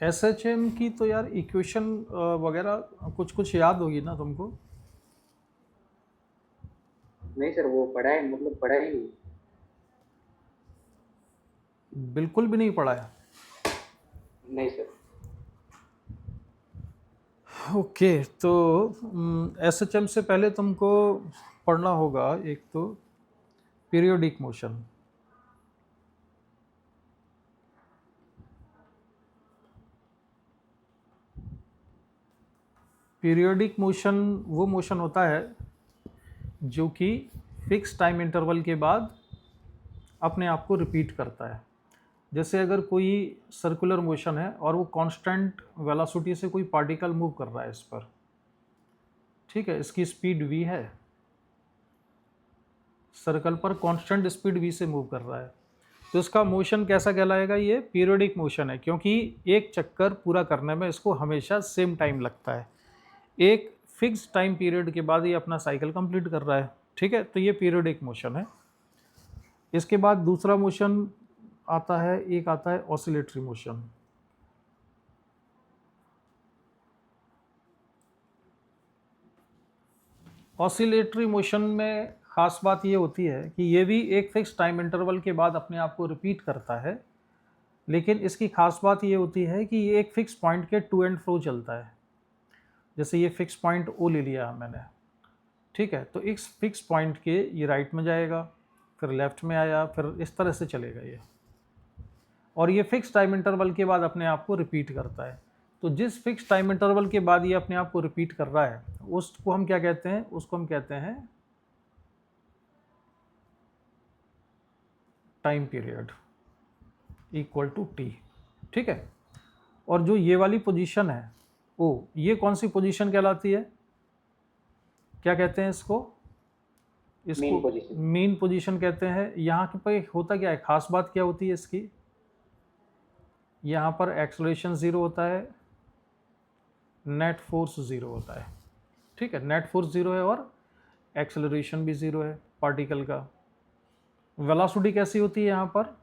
SHM की तो यार इक्वेशन वगैरह कुछ कुछ याद होगी ना तुमको? नहीं सर, वो पढ़ा है, मतलब पढ़ा ही नहीं। बिल्कुल भी नहीं पढ़ा है? नहीं सर। ओके, तो एसएचएम से पहले तुमको पढ़ना होगा एक तो पीरियोडिक मोशन। पीरियोडिक मोशन वो मोशन होता है जो कि फिक्स टाइम इंटरवल के बाद अपने आप को रिपीट करता है। जैसे अगर कोई सर्कुलर मोशन है और वो कांस्टेंट वेलोसिटी से कोई पार्टिकल मूव कर रहा है इस पर, ठीक है, इसकी स्पीड v है, सर्कल पर कांस्टेंट स्पीड v से मूव कर रहा है, तो इसका मोशन कैसा कहलाएगा? ये पीरियोडिक मोशन है, क्योंकि एक चक्कर पूरा करने में इसको हमेशा सेम टाइम लगता है। एक फिक्स टाइम पीरियड के बाद ये अपना साइकिल कंप्लीट कर रहा है, ठीक है, तो ये पीरियोडिक मोशन है। इसके बाद दूसरा मोशन आता है, एक आता है ऑसिलेटरी मोशन। ऑसिलेटरी मोशन में ख़ास बात ये होती है कि ये भी एक फिक्स टाइम इंटरवल के बाद अपने आप को रिपीट करता है, लेकिन इसकी ख़ास बात ये होती है कि ये एक फिक्स पॉइंट के टू एंड फ्रो चलता है। जैसे ये फिक्स पॉइंट ओ ले लिया मैंने, ठीक है, तो इस फिक्स पॉइंट के ये राइट में जाएगा, फिर लेफ्ट में आया, फिर इस तरह से चलेगा ये, और ये फिक्स टाइम इंटरवल के बाद अपने आप को रिपीट करता है। तो जिस फिक्स टाइम इंटरवल के बाद ये अपने आप को रिपीट कर रहा है उसको हम क्या कहते हैं? उसको हम कहते हैं time period equal to T, ठीक है। और जो ये वाली पोजीशन है ओ, ये कौन सी पोजीशन कहलाती है? क्या कहते हैं इसको? मेन इसको पोजीशन। मेन पोजीशन कहते हैं। यहाँ के पे होता क्या है, खास बात क्या होती है इसकी? यहाँ पर एक्सलेरेशन ज़ीरो होता है, नेट फोर्स ज़ीरो होता है, ठीक है, नेट फोर्स ज़ीरो है और एक्सेलरेशन भी ज़ीरो है पार्टिकल का। वेलोसिटी कैसी होती है यहाँ पर?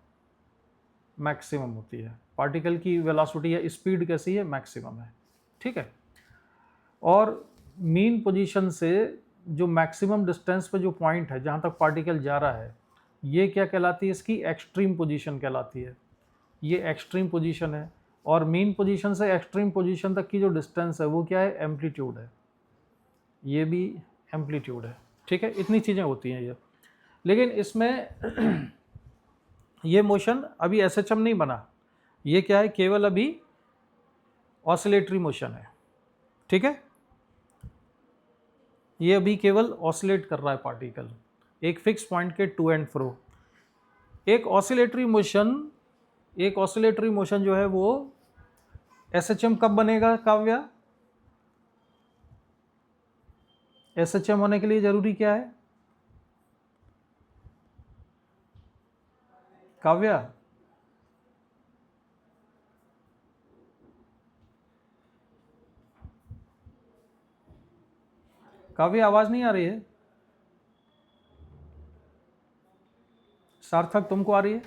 मैक्सिमम होती है पार्टिकल की वेलोसिटी या स्पीड कैसी है? मैक्सिमम है, ठीक है। और मीन पोजीशन से जो मैक्सिमम डिस्टेंस पे जो पॉइंट है जहाँ तक पार्टिकल जा रहा है, ये क्या कहलाती है? इसकी एक्सट्रीम पोजीशन कहलाती है। ये एक्सट्रीम पोजीशन है, और मीन पोजीशन से एक्सट्रीम पोजीशन तक की जो डिस्टेंस है वो क्या है? एम्पलीट्यूड है। ये भी एम्पलीट्यूड है, ठीक है। इतनी चीज़ें होती हैं ये, लेकिन इसमें ये मोशन अभी एसएचएम नहीं बना, ये क्या है? केवल अभी ऑसिलेटरी मोशन है, ठीक है। ये अभी केवल ऑसिलेट कर रहा है पार्टिकल एक फिक्स पॉइंट के टू एंड फ्रो। एक ऑसिलेटरी मोशन जो है वो एसएचएम कब बनेगा काव्या? एसएचएम होने के लिए जरूरी क्या है काव्या? काव्या आवाज नहीं आ रही है? सार्थक तुमको आ रही है?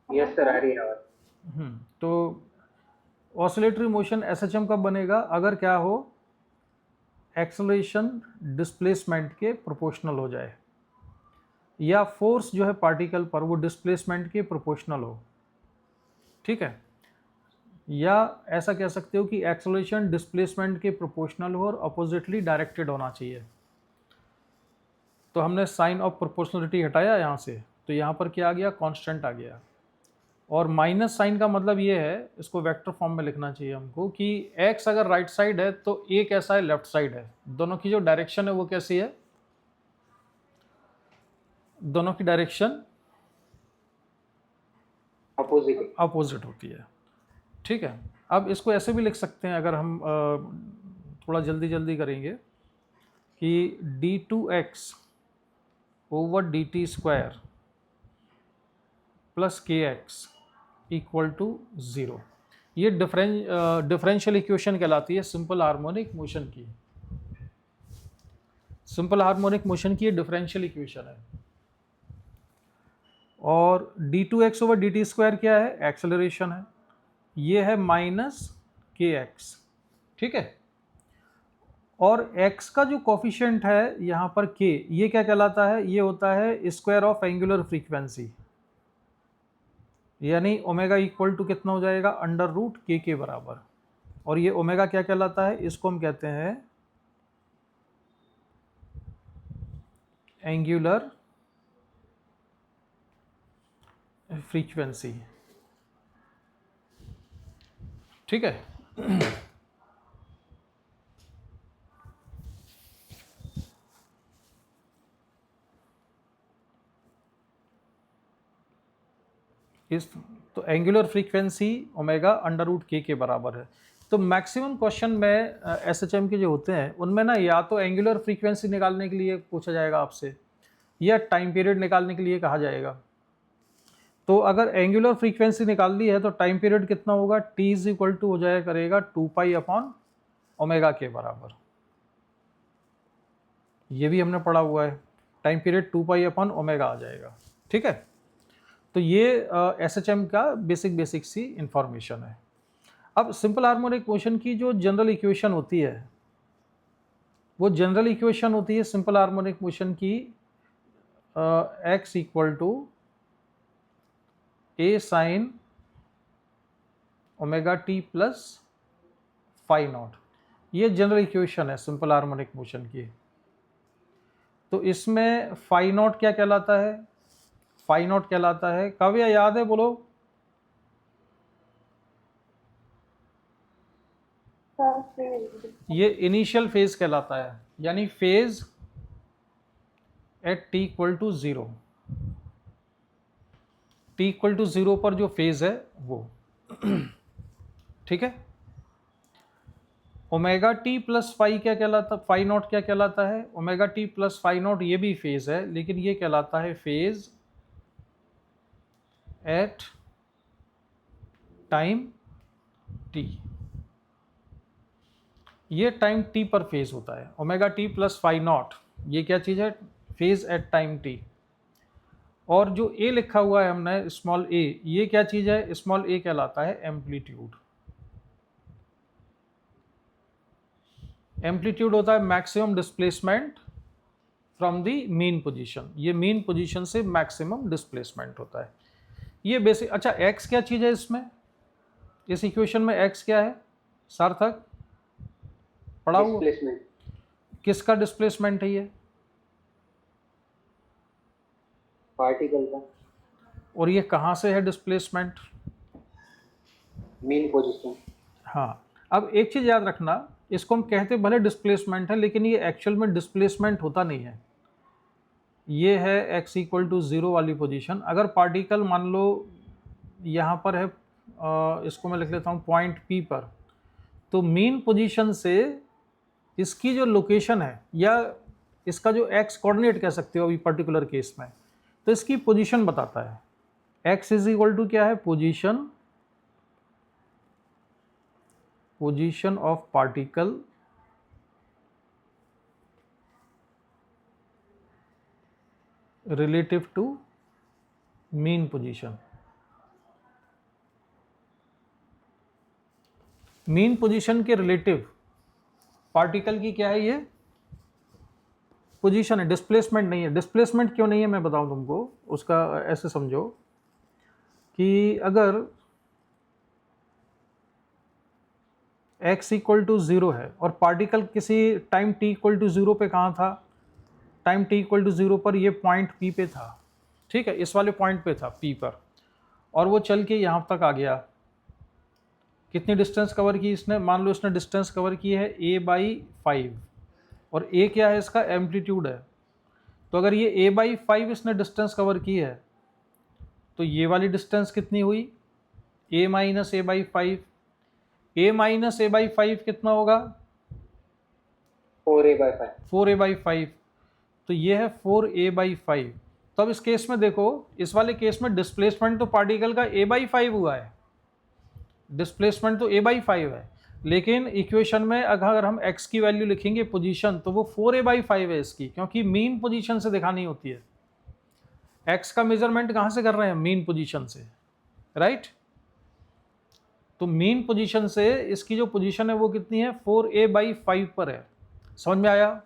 यस सर, आ रही है आवाज। तो ऑसिलेटरी मोशन एसएचएम कब बनेगा? अगर क्या हो, एक्सेलरेशन डिस्प्लेसमेंट के प्रोपोर्शनल हो जाए, या फोर्स जो है पार्टिकल पर वो डिस्प्लेसमेंट के प्रोपोर्शनल हो, ठीक है। या ऐसा कह सकते हो कि एक्सेलरेशन डिस्प्लेसमेंट के प्रोपोर्शनल हो और अपोजिटली डायरेक्टेड होना चाहिए। तो हमने साइन ऑफ प्रोपोर्शनलिटी हटाया यहाँ से, तो यहाँ पर क्या आ गया? कांस्टेंट आ गया। और माइनस साइन का मतलब ये है, इसको वेक्टर फॉर्म में लिखना चाहिए हमको, कि x अगर राइट साइड है तो a कैसा है? लेफ्ट साइड है। दोनों की जो डायरेक्शन है वो कैसी है? दोनों की डायरेक्शन अपोजिट होती है, ठीक है। अब इसको ऐसे भी लिख सकते हैं, अगर हम थोड़ा जल्दी जल्दी करेंगे, कि d2x over D T square plus के एक्स इक्वल टू ज़ीरो। ये डिफरेंशियल इक्वेशन कहलाती है सिंपल हार्मोनिक मोशन की। सिंपल हार्मोनिक मोशन की ये डिफरेंशियल इक्वेशन है। और d2x/dt² क्या है? एक्सेलरेशन है। ये है -kx, ठीक है। और x का जो कोफिशिएंट है यहाँ पर k, ये क्या कहलाता है? ये होता है स्क्वायर ऑफ एंगुलर फ्रीक्वेंसी, यानी ओमेगा इक्वल टू कितना हो जाएगा? √k के बराबर। और ये ओमेगा क्या कहलाता है? इसको हम कहते हैं एंगुलर फ्रीक्वेंसी, ठीक है। इस तो एंगुलर फ्रीक्वेंसी ओमेगा √k के बराबर है। तो मैक्सिमम क्वेश्चन में एसएचएम के जो होते हैं उनमें ना या तो एंगुलर फ्रीक्वेंसी निकालने के लिए पूछा जाएगा आपसे, या टाइम पीरियड निकालने के लिए कहा जाएगा। तो अगर एंगुलर फ्रीक्वेंसी निकाल ली है तो टाइम पीरियड कितना होगा? t = हो जाया करेगा 2π/ω के बराबर। ये भी हमने पढ़ा हुआ है, टाइम पीरियड 2π/ω आ जाएगा, ठीक है। तो ये एसएचएम का बेसिक सी इंफॉर्मेशन है। अब सिंपल हार्मोनिक मोशन की जो जनरल इक्वेशन होती है, वो जनरल इक्वेशन होती है सिंपल हार्मोनिक मोशन की x = a sin ωt + φ0। ये जनरल इक्वेशन है सिंपल हार्मोनिक मोशन की। तो इसमें φ0 क्या कहलाता है? φ0 कहलाता है, काव्या याद है? बोलो। ये इनिशियल फेज कहलाता है, यानी फेज एट t = 0। t = 0 पर जो फेज है वो, ठीक है। ωt + φ क्या कहलाता? φ0 क्या कहलाता है? ωt + φ0 ये भी फेज है, लेकिन ये कहलाता है फेज एट टाइम t। ये टाइम t पर फेज होता है। ωt + φ0 ये क्या चीज़ है? Phase at time t। और जो a लिखा हुआ है हमने स्मॉल a, ये क्या चीज़ है? स्मॉल a कहलाता है एम्पलीट्यूड। एम्पलीट्यूड होता है maximum displacement from the mean position. ये मीन पोजीशन से मैक्सिमम डिस्प्लेसमेंट होता है। ये बेसिक। अच्छा, x क्या चीज़ है इसमें? इस इक्वेशन में x क्या है? सार्थक पढ़ा हुआ? किसका डिस्प्लेसमेंट है ये? पार्टिकल का। और ये कहाँ से है डिस्प्लेसमेंट? Mean position. हाँ, अब एक चीज़ याद रखना, इसको हम कहते भले डिस्प्लेसमेंट है, लेकिन ये एक्चुअल में डिस्प्लेसमेंट होता नहीं है। ये है x = 0 वाली पोजीशन। अगर पार्टिकल मान लो यहाँ पर है, इसको मैं लिख लेता हूँ पॉइंट P पर, तो मीन पोजीशन से इसकी जो लोकेशन है, या इसका जो x कोऑर्डिनेट कह सकते हो अभी पर्टिकुलर केस में, तो इसकी पोजीशन बताता है। x = क्या है? Position of particle relative to mean position. Mean position के रिलेटिव पार्टिकल की क्या है? ये पोजीशन है, डिस्प्लेसमेंट नहीं है। डिस्प्लेसमेंट क्यों नहीं है मैं बताऊं तुमको। उसका ऐसे समझो कि अगर x = 0 है और पार्टिकल किसी टाइम t = 0 पे कहाँ था? टाइम t = 0 पर ये पॉइंट P पे था, ठीक है, इस वाले पॉइंट पे था P पर, और वो चल के यहाँ तक आ गया। कितनी डिस्टेंस कवर की इसने? मान लो इसने डिस्टेंस कवर की है a/5, और a क्या है? इसका एम्पलीट्यूड है। तो अगर ये a/5 इसने डिस्टेंस कवर की है, तो ये वाली डिस्टेंस कितनी हुई? a - a/5। a - a/5 कितना होगा? 4a/5। 4a/5। तो ये है 4a/5। तो अब इस केस में देखो, इस वाले केस में डिस्प्लेसमेंट तो पार्टिकल का a/5 हुआ है, डिस्प्लेसमेंट तो a/5 है, लेकिन इक्वेशन में अगर हम x की वैल्यू लिखेंगे पोजीशन, तो वो 4a/5 है इसकी, क्योंकि मीन पोजीशन से दिखानी होती है। x का मेजरमेंट कहाँ से कर रहे हैं? मीन पोजीशन से, राइट। तो मीन पोजीशन से इसकी जो पोजीशन है वो कितनी है? 4a/5 पर है। समझ में आया?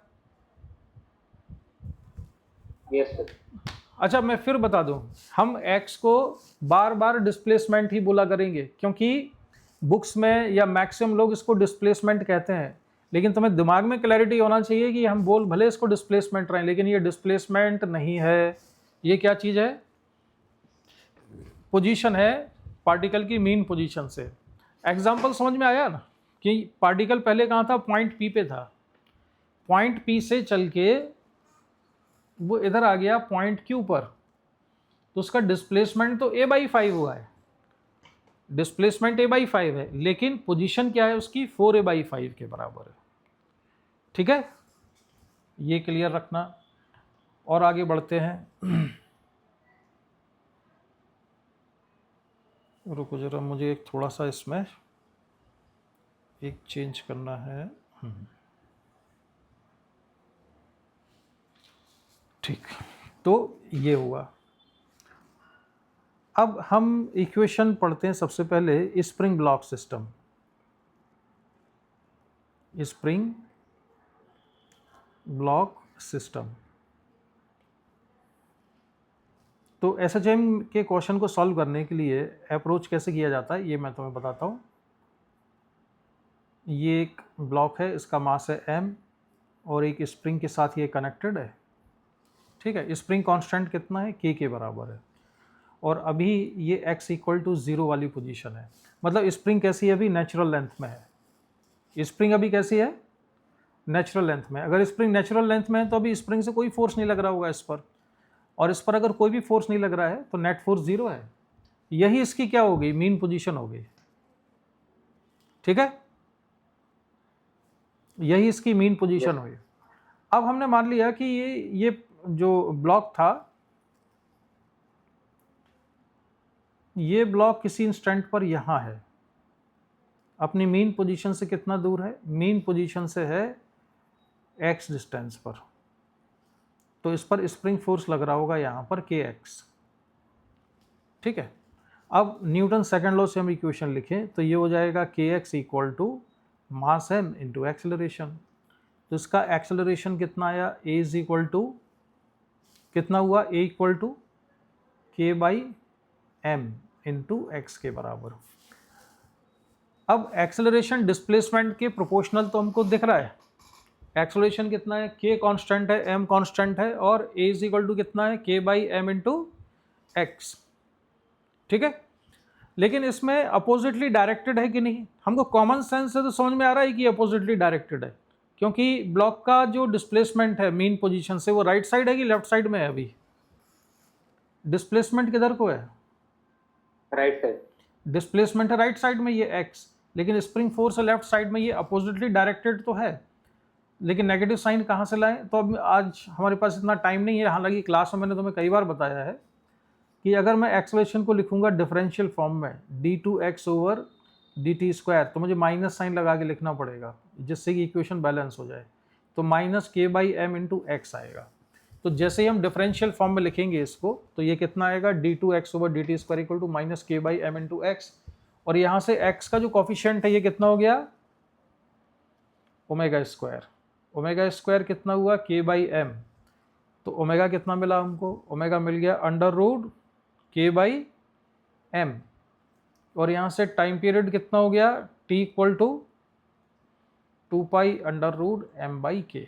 Yes sir. अच्छा, मैं फिर बता दूं, हम x को बार बार डिस्प्लेसमेंट ही बोला करेंगे, क्योंकि बुक्स में या मैक्सिमम लोग इसको डिस्प्लेसमेंट कहते हैं, लेकिन तुम्हें दिमाग में क्लैरिटी होना चाहिए कि हम बोल भले इसको डिस्प्लेसमेंट रहे, लेकिन ये डिस्प्लेसमेंट नहीं है। ये क्या चीज़ है? पोजीशन है पार्टिकल की मीन पोजीशन से। एग्जाम्पल समझ में आया ना, कि पार्टिकल पहले कहाँ था? पॉइंट P पे था, पॉइंट P से चल के वो इधर आ गया पॉइंट Q पर, तो उसका डिस्प्लेसमेंट तो a/5 हुआ है, डिस्प्लेसमेंट a/5 है, लेकिन पोजीशन क्या है उसकी? 4a/5 के बराबर है। ठीक है, ये क्लियर रखना। और आगे बढ़ते हैं। रुको जरा, मुझे एक थोड़ा सा इसमें एक चेंज करना है। ठीक, तो ये हुआ। अब हम इक्वेशन पढ़ते हैं सबसे पहले spring block system. Spring block system. तो एसएचएम के क्वेश्चन को सॉल्व करने के लिए अप्रोच कैसे किया जाता है ये मैं तुम्हें बताता हूँ। ये एक ब्लॉक है, इसका मास है m और एक स्प्रिंग के साथ ये कनेक्टेड है। ठीक है, स्प्रिंग कांस्टेंट कितना है? k के बराबर है। और अभी ये x = 0 वाली पोजीशन है, मतलब स्प्रिंग कैसी है? अभी नेचुरल लेंथ में है। स्प्रिंग अभी कैसी है? नेचुरल लेंथ में। अगर स्प्रिंग नेचुरल लेंथ में है तो अभी स्प्रिंग से कोई फोर्स नहीं लग रहा होगा इस पर, और इस पर अगर कोई भी फोर्स नहीं लग रहा है तो नेट फोर्स 0 है। यही इसकी क्या हो गई? मीन पोजीशन हो गई। ठीक है, यही इसकी मीन पोजीशन हुई। अब हमने मान लिया कि ये जो ब्लॉक था, ये ब्लॉक किसी इंस्टेंट पर यहाँ है, अपनी मीन पोजीशन से कितना दूर है? मीन पोजीशन से है x डिस्टेंस पर, तो इस पर स्प्रिंग फोर्स लग रहा होगा यहाँ पर kx। ठीक है, अब न्यूटन सेकंड लॉ से हम इक्वेशन लिखें तो ये हो जाएगा kx = मास m इंटू एक्सेलरेशन। तो इसका एक्सेलरेशन कितना आया? a = कितना हुआ? a = k/m इंटू x के बराबर। अब एक्सेलरेशन डिस्प्लेसमेंट के प्रोपोर्शनल तो हमको दिख रहा है। एक्सेलरेशन कितना है? k कांस्टेंट है, m कांस्टेंट है, और a = कितना है? k/m into x। ठीक है, लेकिन इसमें अपोजिटली डायरेक्टेड है कि नहीं? हमको कॉमन सेंस से तो समझ में आ रहा है कि अपोजिटली डायरेक्टेड है, क्योंकि ब्लॉक का जो डिस्प्लेसमेंट है मीन पोजीशन से वो राइट साइड है कि लेफ्ट साइड में है? अभी डिस्प्लेसमेंट किधर को है? Right side. डिस्प्लेसमेंट है राइट साइड में, ये x, लेकिन स्प्रिंग फोर्स है लेफ्ट साइड में, ये अपोजिटली डायरेक्टेड तो है, लेकिन नेगेटिव साइन कहाँ से लाएं? तो अब आज हमारे पास इतना टाइम नहीं है। हालांकि क्लास में मैंने तुम्हें कई बार बताया है कि अगर मैं एक्सेलरेशन को लिखूंगा डिफरेंशियल फॉर्म में d2x/dt², तो मुझे माइनस साइन लगा के लिखना पड़ेगा, जिससे कि इक्वेशन बैलेंस हो जाए। तो -k/m इंटू x आएगा। तो जैसे ही हम डिफरेंशियल फॉर्म में लिखेंगे इसको, तो ये कितना आएगा? d2x/dt² = -k/m into x। और यहाँ से x का जो कॉफिशिएंट है ये कितना हो गया? ओमेगा²। ओमेगा² कितना हुआ? k/m। तो ओमेगा कितना मिला हमको? ओमेगा मिल गया √k/m। और यहाँ से टाइम पीरियड कितना हो गया? t = 2π√m/k।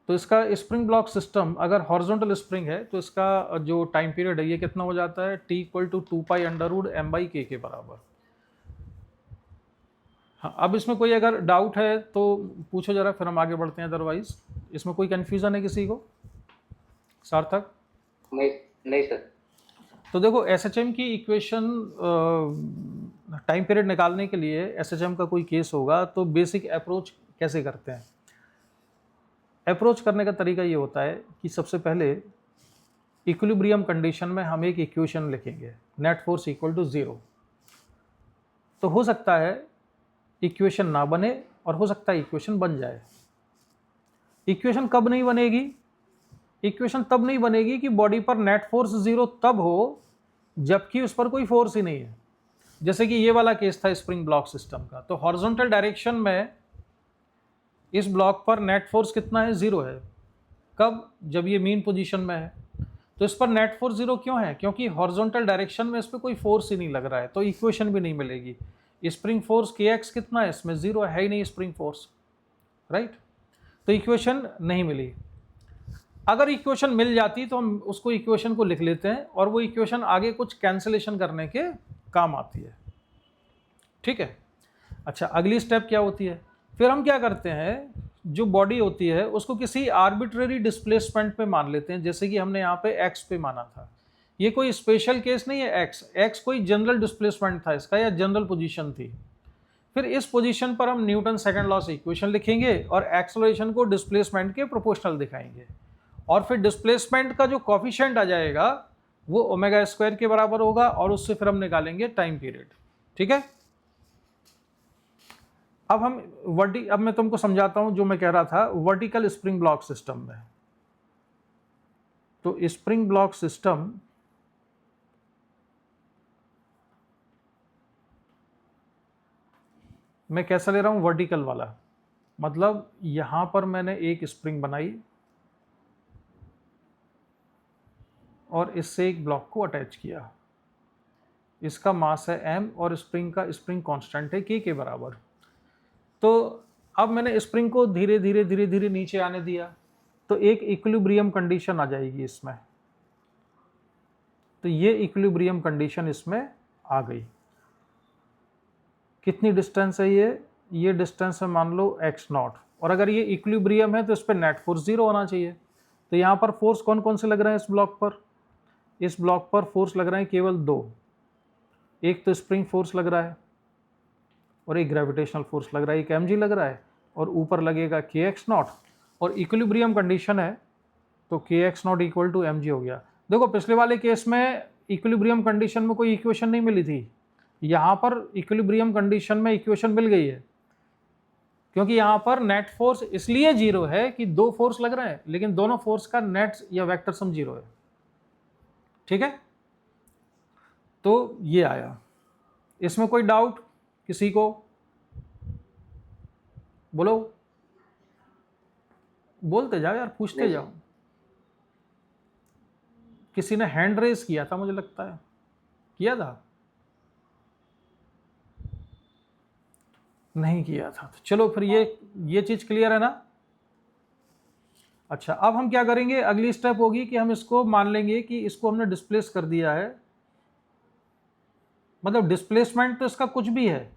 तो इसका स्प्रिंग ब्लॉक सिस्टम अगर हॉरिजॉन्टल स्प्रिंग है तो इसका जो टाइम पीरियड है ये कितना हो जाता है? t = 2π√m/k के बराबर। हाँ, अब इसमें कोई अगर डाउट है तो पूछो जरा, फिर हम आगे बढ़ते हैं। अदरवाइज इसमें कोई कन्फ्यूज़न है किसी को? सार्थक? नहीं सर। तो देखो, एसएचएम की इक्वेशन टाइम पीरियड निकालने के लिए एसएचएम का कोई केस होगा तो बेसिक अप्रोच कैसे करते हैं? अप्रोच करने का तरीका ये होता है कि सबसे पहले इक्विलिब्रियम कंडीशन में हम एक इक्वेशन लिखेंगे, नेट फोर्स = 0। तो हो सकता है इक्वेशन ना बने और हो सकता है इक्वेशन बन जाए। इक्वेशन कब नहीं बनेगी? इक्वेशन तब नहीं बनेगी कि बॉडी पर नेट फोर्स 0 तब हो जबकि उस पर कोई फोर्स ही नहीं है। जैसे कि ये वाला केस था स्प्रिंग ब्लॉक सिस्टम का, तो हॉरिजॉन्टल डायरेक्शन में इस ब्लॉक पर नेट फोर्स कितना है? 0 है। कब? जब ये मीन पोजीशन में है। तो इस पर नेट फोर्स 0 क्यों है? क्योंकि हॉरिजॉन्टल डायरेक्शन में इस पर कोई फोर्स ही नहीं लग रहा है, तो इक्वेशन भी नहीं मिलेगी। स्प्रिंग फोर्स kx कितना है? इसमें 0 है ही नहीं स्प्रिंग फोर्स, राइट? तो इक्वेशन नहीं मिली। अगर इक्वेशन मिल जाती तो हम उसको इक्वेशन को लिख लेते हैं और वो इक्वेशन आगे कुछ कैंसिलेशन करने के काम आती है, ठीक है। अच्छा, अगली स्टेप क्या होती है? फिर हम क्या करते हैं, जो बॉडी होती है उसको किसी आर्बिट्रेरी डिस्प्लेसमेंट पे मान लेते हैं, जैसे कि हमने यहाँ पे x पे माना था। ये कोई स्पेशल केस नहीं है, x कोई जनरल डिस्प्लेसमेंट था इसका या जनरल पोजीशन थी। फिर इस पोजीशन पर हम न्यूटन सेकंड लॉ से इक्वेशन लिखेंगे और एक्सेलरेशन को डिस्प्लेसमेंट के प्रोपोर्शनल दिखाएंगे, और फिर डिस्प्लेसमेंट का जो कॉफिशिएंट आ जाएगा वो ओमेगा स्क्वायर के बराबर होगा और उससे फिर हम निकालेंगे टाइम पीरियड, ठीक है। अब मैं तुमको समझाता हूं जो मैं कह रहा था वर्टिकल स्प्रिंग ब्लॉक सिस्टम में। तो स्प्रिंग ब्लॉक सिस्टम मैं कैसा ले रहा हूं? वर्टिकल वाला, मतलब यहां पर मैंने एक स्प्रिंग बनाई और इससे एक ब्लॉक को अटैच किया। इसका मास है m और स्प्रिंग कांस्टेंट है k के बराबर। तो अब मैंने स्प्रिंग को धीरे धीरे नीचे आने दिया, तो एक इक्विलिब्रियम कंडीशन आ जाएगी इसमें। तो ये इक्विलिब्रियम कंडीशन इसमें आ गई। कितनी डिस्टेंस है ये डिस्टेंस है मान लो x0, और अगर ये इक्विलिब्रियम है तो इस पर नेट फोर्स 0 होना चाहिए। तो यहाँ पर फोर्स कौन कौन से लग रहे हैं इस ब्लॉक पर? इस ब्लॉक पर फोर्स लग रहे हैं केवल 2। एक तो स्प्रिंग फोर्स लग रहा है और एक ग्रेविटेशनल फोर्स लग रहा है, एक mg लग रहा है, और ऊपर लगेगा kx0, और इक्विलिब्रियम कंडीशन है तो kx0 इक्वल टू mg हो गया। देखो पिछले वाले केस में इक्विलिब्रियम कंडीशन में कोई इक्वेशन नहीं मिली थी, यहाँ पर इक्विलिब्रियम कंडीशन में इक्वेशन मिल गई है, क्योंकि यहाँ पर नेट फोर्स इसलिए 0 है कि 2 फोर्स लग रहे हैं लेकिन दोनों फोर्स का नेट या वेक्टर सम 0 है, ठीक है। तो ये आया। इसमें कोई डाउट किसी को? बोलो, बोलते जाओ यार, पूछते जाओ। किसी ने हैंड रेज किया था, मुझे लगता है किया था, नहीं किया था। तो चलो फिर ये चीज क्लियर है ना। अच्छा, अब हम क्या करेंगे, अगली स्टेप होगी कि हम इसको मान लेंगे कि इसको हमने डिस्प्लेस कर दिया है, मतलब डिस्प्लेसमेंट तो इसका कुछ भी है।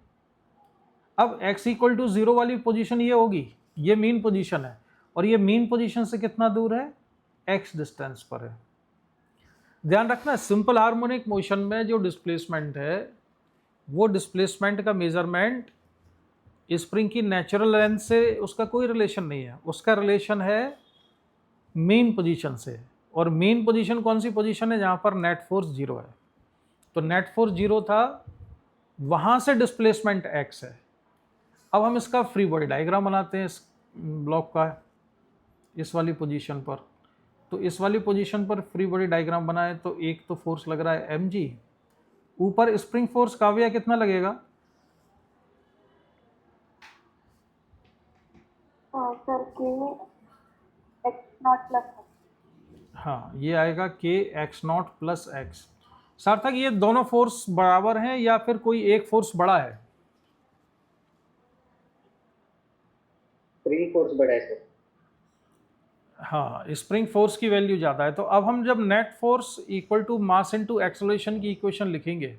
अब x इक्वल टू 0 वाली पोजीशन ये होगी, ये मीन पोजीशन है, और ये मीन पोजीशन से कितना दूर है? x डिस्टेंस पर है। ध्यान रखना, सिंपल हार्मोनिक मोशन में जो डिस्प्लेसमेंट है वो डिस्प्लेसमेंट का मेजरमेंट स्प्रिंग की नेचुरल लेंथ से उसका कोई रिलेशन नहीं है, उसका रिलेशन है मीन पोजीशन से। और मीन पोजीशन कौन सी पोजीशन है? जहां पर नेट फोर्स 0 है। तो नेट फोर्स 0 था, वहां से डिस्प्लेसमेंट x है। अब हम इसका फ्री बॉडी डायग्राम बनाते हैं इस ब्लॉक का, इस वाली पोजीशन पर। तो इस वाली पोजीशन पर फ्री बॉडी डायग्राम बनाए तो एक तो फोर्स लग रहा है mg, ऊपर स्प्रिंग फोर्स काव्या कितना लगेगा? सर के x0 प्लस, हाँ, ये आएगा k x0 प्लस x। सार्थक, ये दोनों फोर्स बराबर हैं या फिर कोई एक फोर्स बड़ा है? स्प्रिंग फोर्स बड़ा है सर। हाँ, स्प्रिंग फोर्स की वैल्यू ज़्यादा है। तो अब हम जब net force equal to mass into acceleration की इक्वेशन लिखेंगे,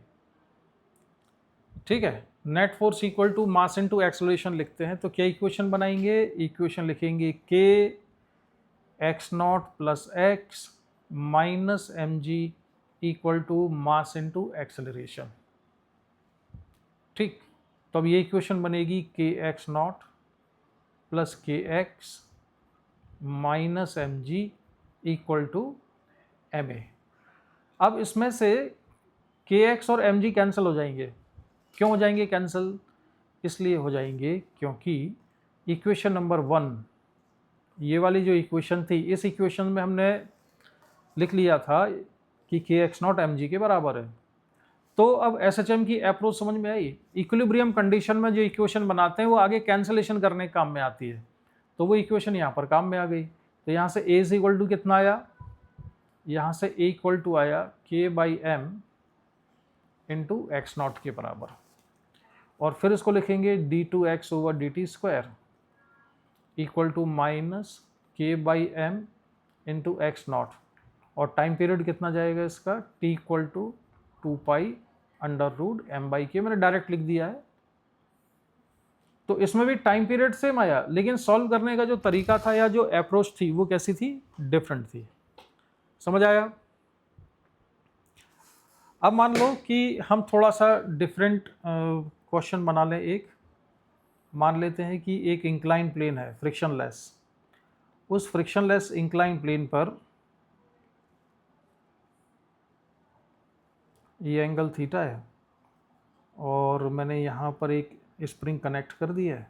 ठीक है, net force equal to mass into acceleration लिखते हैं, तो क्या इक्वेशन बनाएंगे? इक्वेशन लिखेंगे k x0 plus x minus mg equal to mass into acceleration, ठीक। तो अब ये इक्वेशन बनेगी k x0 plus kx minus mg equal to ma। अब इसमें से kx और mg कैंसिल हो जाएंगे, क्यों हो जाएंगे कैंसिल? इसलिए हो जाएंगे क्योंकि इक्वेशन नंबर 1, ये वाली जो इक्वेशन थी, इस इक्वेशन में हमने लिख लिया था कि के एक्स नॉट एम जी के बराबर है। तो अब एसएचएम की अप्रोच समझ में आई। इक्विलिब्रियम कंडीशन में जो इक्वेशन बनाते हैं वो आगे कैंसलेशन करने के काम में आती है, तो वो इक्वेशन यहाँ पर काम में आ गई। तो यहाँ से ए इज इक्वल टू कितना आया, यहाँ से ए इक्वल टू आया K by M into X naught के बराबर, और फिर इसको लिखेंगे D two x over D T square equal to minus K by M into X naught, और टाइम पीरियड कितना जाएगा इसका, T equal to 2 pi under root M by K, मैंने डायरेक्ट लिख दिया है। तो इसमें भी टाइम पीरियड सेम आया, लेकिन सॉल्व करने का जो तरीका था या जो अप्रोच थी वो कैसी थी, डिफरेंट थी। समझ आया? अब मान लो कि हम थोड़ा सा डिफरेंट क्वेश्चन बना लें। एक मान लेते हैं कि एक इंक्लाइन प्लेन है फ्रिक्शनलेस, उस फ्रिक्शनलेस इंक्लाइन प्लेन पर ये एंगल थीटा है, और मैंने यहाँ पर एक स्प्रिंग कनेक्ट कर दिया है,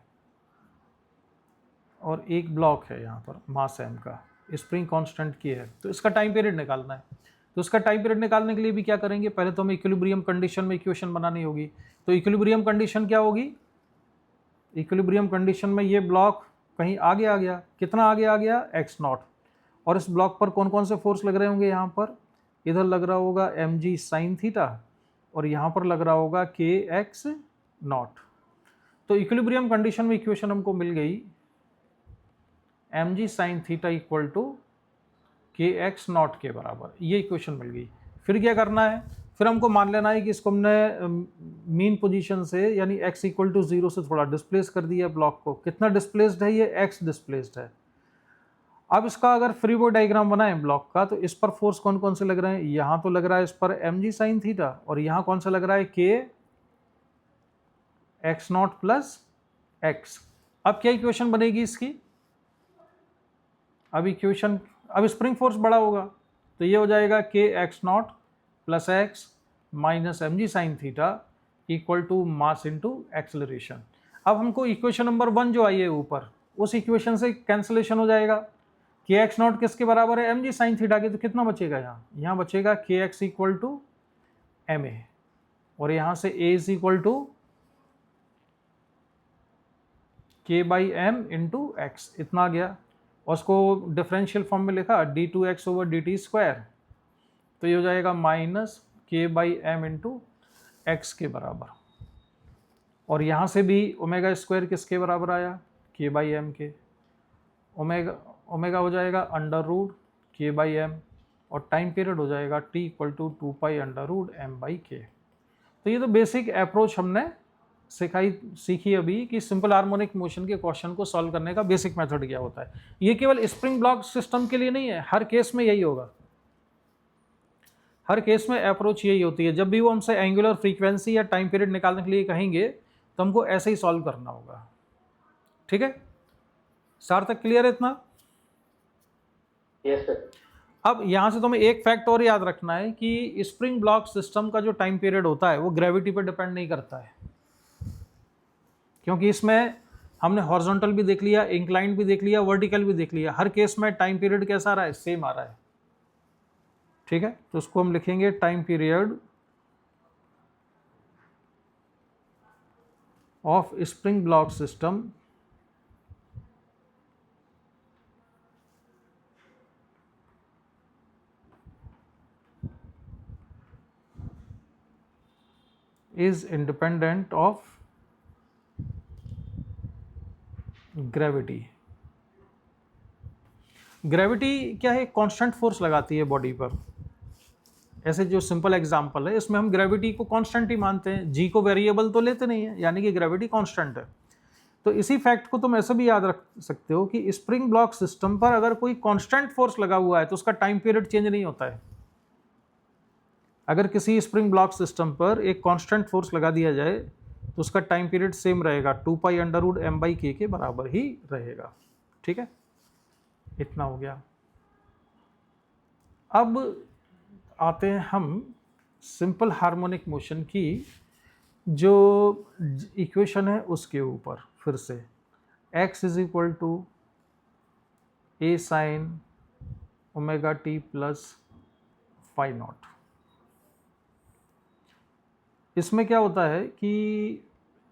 और एक ब्लॉक है यहाँ पर मास एम का, स्प्रिंग कांस्टेंट की है। तो इसका टाइम पीरियड निकालना है। तो इसका टाइम पीरियड निकालने के लिए भी क्या करेंगे, पहले तो हमें इक्विलिब्रियम कंडीशन में इक्वेशन बनानी होगी। तो इक्विलिब्रियम कंडीशन क्या होगी, इक्विलिब्रियम कंडीशन में ये ब्लॉक कहीं आगे आ गया, कितना आगे आ गया, एक्स नॉट, और इस ब्लॉक पर कौन कौन से फोर्स लग रहे होंगे, यहाँ पर इधर लग रहा होगा एम जी साइन थीटा, और यहाँ पर लग रहा होगा के एक्स नॉट। तो इक्विलिब्रियम कंडीशन में इक्वेशन हमको मिल गई m g sine theta equal to k x naught के बराबर, ये इक्वेशन मिल गई। फिर क्या करना है, फिर हमको मान लेना है कि इसको हमने मीन पोजीशन से यानी x इक्वल टू 0 से थोड़ा डिस्प्लेस कर दिया ब्लॉक को। कितना डिस्प्लेस्ड है, ये x डिस्प्लेस्ड है। अब इसका अगर फ्री बॉडी डायग्राम बनाएं ब्लॉक का, तो इस पर फोर्स कौन कौन से लग रहे हैं, यहाँ तो लग रहा है इस पर एम जी साइन थीटा, और यहाँ कौन सा लग रहा है, के एक्स नॉट प्लस एक्स। अब क्या इक्वेशन बनेगी इसकी, अब स्प्रिंग फोर्स बड़ा होगा, तो ये हो जाएगा k x naught plus x minus m g sine theta equal to mass into acceleration. अब हमको इक्वेशन नंबर 1 जो आई है ऊपर, उस इक्वेशन से कैंसलेशन हो जाएगा। के एक्स नॉट किसके बराबर है, एम जी साइन थीटा के, तो कितना बचेगा, यहाँ बचेगा k x equal to m a, और यहाँ से a is equal to k by M into x, इतना आ गया। और उसको डिफरेंशियल फॉर्म में लिखा d two x over D T square, तो ये हो जाएगा minus K by M into x के बराबर, और यहाँ से भी ओमेगा स्क्वायर किसके बराबर आया, के बाई एम के, ओमेगा हो जाएगा under root k by m, और टाइम पीरियड हो जाएगा T equal to 2 pi under root M by k. तो ये तो बेसिक अप्रोच हमने सीखी अभी कि सिंपल हार्मोनिक मोशन के क्वेश्चन को सॉल्व करने का बेसिक मेथड क्या होता है। ये केवल स्प्रिंग ब्लॉक सिस्टम के लिए नहीं है, हर केस में यही होगा, हर केस में अप्रोच यही होती है। जब भी वो हमसे एंगुलर फ्रीक्वेंसी या टाइम पीरियड निकालने के लिए कहेंगे तो हमको ऐसे ही सॉल्व करना होगा। ठीक है, सार्थक क्लियर है इतना? Yes sir. अब यहां से तुम्हें एक फैक्ट और याद रखना है कि स्प्रिंग ब्लॉक सिस्टम का जो टाइम पीरियड होता है वो ग्रेविटी पर डिपेंड नहीं करता है, क्योंकि इसमें हमने हॉरिजॉन्टल भी देख लिया, इंक्लाइंड भी देख लिया, वर्टिकल भी देख लिया, हर केस में टाइम पीरियड कैसा आ रहा है, सेम आ रहा है। ठीक है, तो उसको हम लिखेंगे time period of spring block system is independent of gravity. Gravity क्या है, कांस्टेंट फोर्स लगाती है बॉडी पर। ऐसे जो सिंपल एग्जांपल है इसमें हम ग्रेविटी को कांस्टेंट ही मानते हैं, जी को वेरिएबल तो लेते नहीं है, यानी कि ग्रेविटी कांस्टेंट है। तो इसी फैक्ट को तुम ऐसे भी याद रख सकते हो कि स्प्रिंग ब्लॉक सिस्टम पर अगर कोई कांस्टेंट फोर्स लगा हुआ है तो उसका टाइम पीरियड चेंज नहीं होता है। अगर किसी स्प्रिंग ब्लॉक सिस्टम पर एक कांस्टेंट फोर्स लगा दिया जाए तो उसका टाइम पीरियड सेम रहेगा, 2 pi under root M by k बराबर ही रहेगा। ठीक है, इतना हो गया। अब आते हैं हम सिंपल हार्मोनिक मोशन की जो इक्वेशन है उसके ऊपर फिर से x is equal to a sine omega t plus phi naught. इसमें क्या होता है कि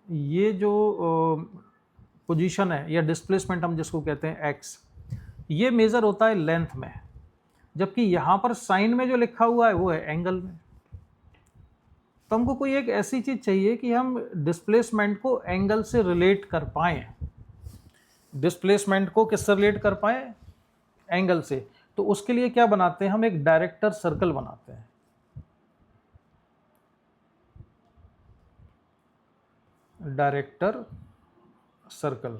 ये जो पोजीशन है या डिस्प्लेसमेंट हम जिसको कहते हैं x, ये मेज़र होता है लेंथ में, जबकि यहाँ पर साइन में जो लिखा हुआ है वो है एंगल में। तो हमको कोई एक ऐसी चीज़ चाहिए कि हम डिस्प्लेसमेंट को एंगल से रिलेट कर पाएँ। डिस्प्लेसमेंट को किससे रिलेट कर पाएँ? एंगल से। तो उसके लिए क्या बनाते हैं हम? एक डायरेक्टर सर्कल बनाते हैं। डायरेक्टर सर्कल,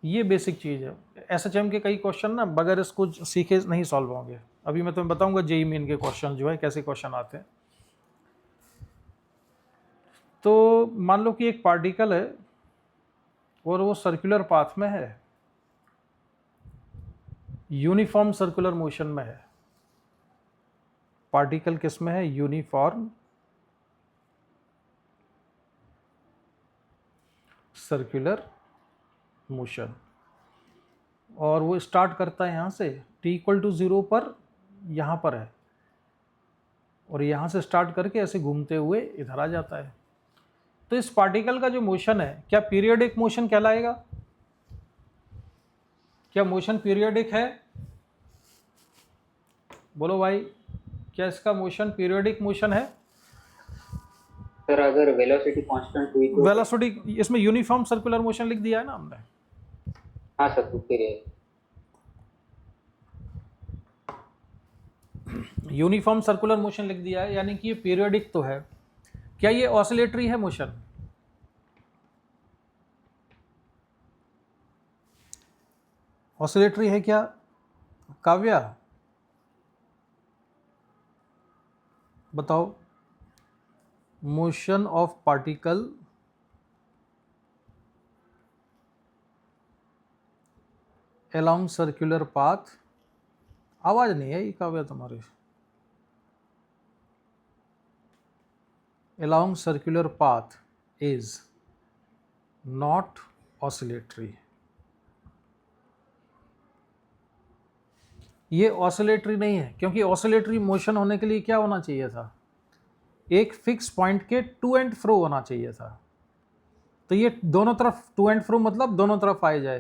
ये बेसिक चीज़ है। एसएचएम के कई क्वेश्चन ना बगैर इसको सीखे नहीं सॉल्व होंगे। अभी मैं तुम्हें बताऊंगा जेईई मेन के क्वेश्चन जो है कैसे क्वेश्चन आते हैं। तो मान लो कि एक पार्टिकल है और वो सर्कुलर पाथ में है, यूनिफॉर्म सर्कुलर मोशन में है। पार्टिकल किस में है? यूनिफॉर्म सर्कुलर मोशन, और वो स्टार्ट करता है यहाँ से t इक्वल टू 0 पर, यहाँ पर है, और यहाँ से स्टार्ट करके ऐसे घूमते हुए इधर आ जाता है। तो इस पार्टिकल का जो मोशन है क्या पीरियोडिक मोशन कहलाएगा? क्या मोशन पीरियोडिक है? बोलो भाई, क्या इसका मोशन पीरियोडिक मोशन है? सर अगर वेलोसिटी कांस्टेंट हुई तो? वेलोसिटी, इसमें यूनिफॉर्म सर्कुलर मोशन लिख दिया है ना हमने। हाँ सर, तो फिर यूनिफॉर्म सर्कुलर मोशन लिख दिया है, यानी कि ये पीरियोडिक तो है। क्या ये ऑसिलेटरी है मोशन? ऑसिलेटरी है क्या काव्या? बताओ। Motion of particle along circular path. आवाज नहीं है ये काव्या तुम्हारी। along circular path is not oscillatory। ये ऑसिलेटरी नहीं है, क्योंकि ऑसिलेटरी मोशन होने के लिए क्या होना चाहिए था? एक फिक्स पॉइंट के टू एंड फ्रो होना चाहिए था। तो ये दोनों तरफ टू एंड फ्रो मतलब दोनों तरफ आए जाए,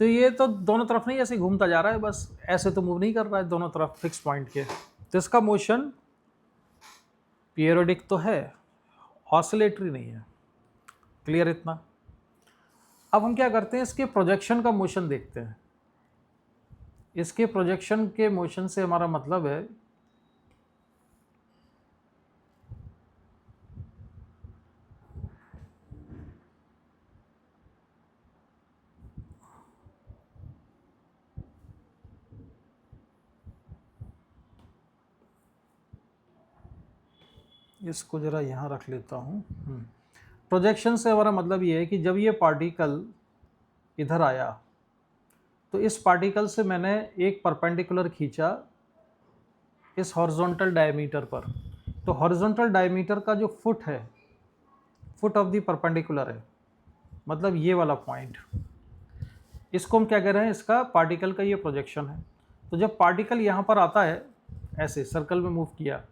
तो ये तो दोनों तरफ नहीं, ऐसे घूमता जा रहा है बस, ऐसे तो मूव नहीं कर रहा है दोनों तरफ फिक्स पॉइंट के। तो इसका मोशन पीरियोडिक तो है, ऑसिलेटरी नहीं है। क्लियर इतना? अब हम क्या करते हैं, इसके प्रोजेक्शन का मोशन देखते हैं। इसके प्रोजेक्शन के मोशन से हमारा मतलब है इसको जरा यहाँ रख लेता हूँ। प्रोजेक्शन से हमारा मतलब ये है कि जब ये पार्टिकल इधर आया तो इस पार्टिकल से मैंने एक परपेंडिकुलर खींचा इस हॉरिजॉन्टल डायमीटर पर। तो हॉरिजॉन्टल डायमीटर का जो फुट है, फुट ऑफ द परपेंडिकुलर है, मतलब ये वाला पॉइंट, इसको हम क्या कह रहे हैं? इसका पार्टिकल का ये प्रोजेक्शन है। तो जब पार्टिकल यहाँ पर आता है, ऐसे सर्कल में मूव किया,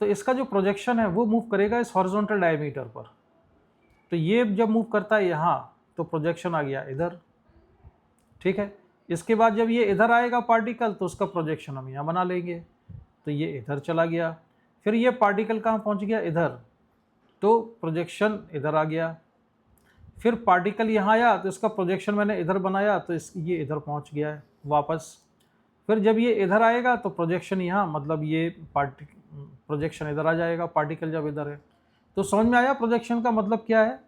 तो इसका जो प्रोजेक्शन है वो मूव करेगा इस हॉरिजॉन्टल डायमीटर पर। तो ये जब मूव करता है यहाँ, तो प्रोजेक्शन आ गया इधर। ठीक है, इसके बाद जब ये इधर आएगा पार्टिकल, तो उसका प्रोजेक्शन हम यहाँ बना लेंगे, तो ये इधर चला गया। फिर ये पार्टिकल कहाँ पहुँच गया? इधर, तो प्रोजेक्शन इधर आ गया। फिर पार्टिकल यहाँ आया तो इसका प्रोजेक्शन मैंने इधर बनाया, तो ये इधर पहुँच गया है वापस। फिर जब ये इधर आएगा तो प्रोजेक्शन यहाँ, मतलब ये प्रोजेक्शन इधर आ जाएगा, पार्टिकल जब इधर है। तो समझ में आया प्रोजेक्शन का मतलब क्या है?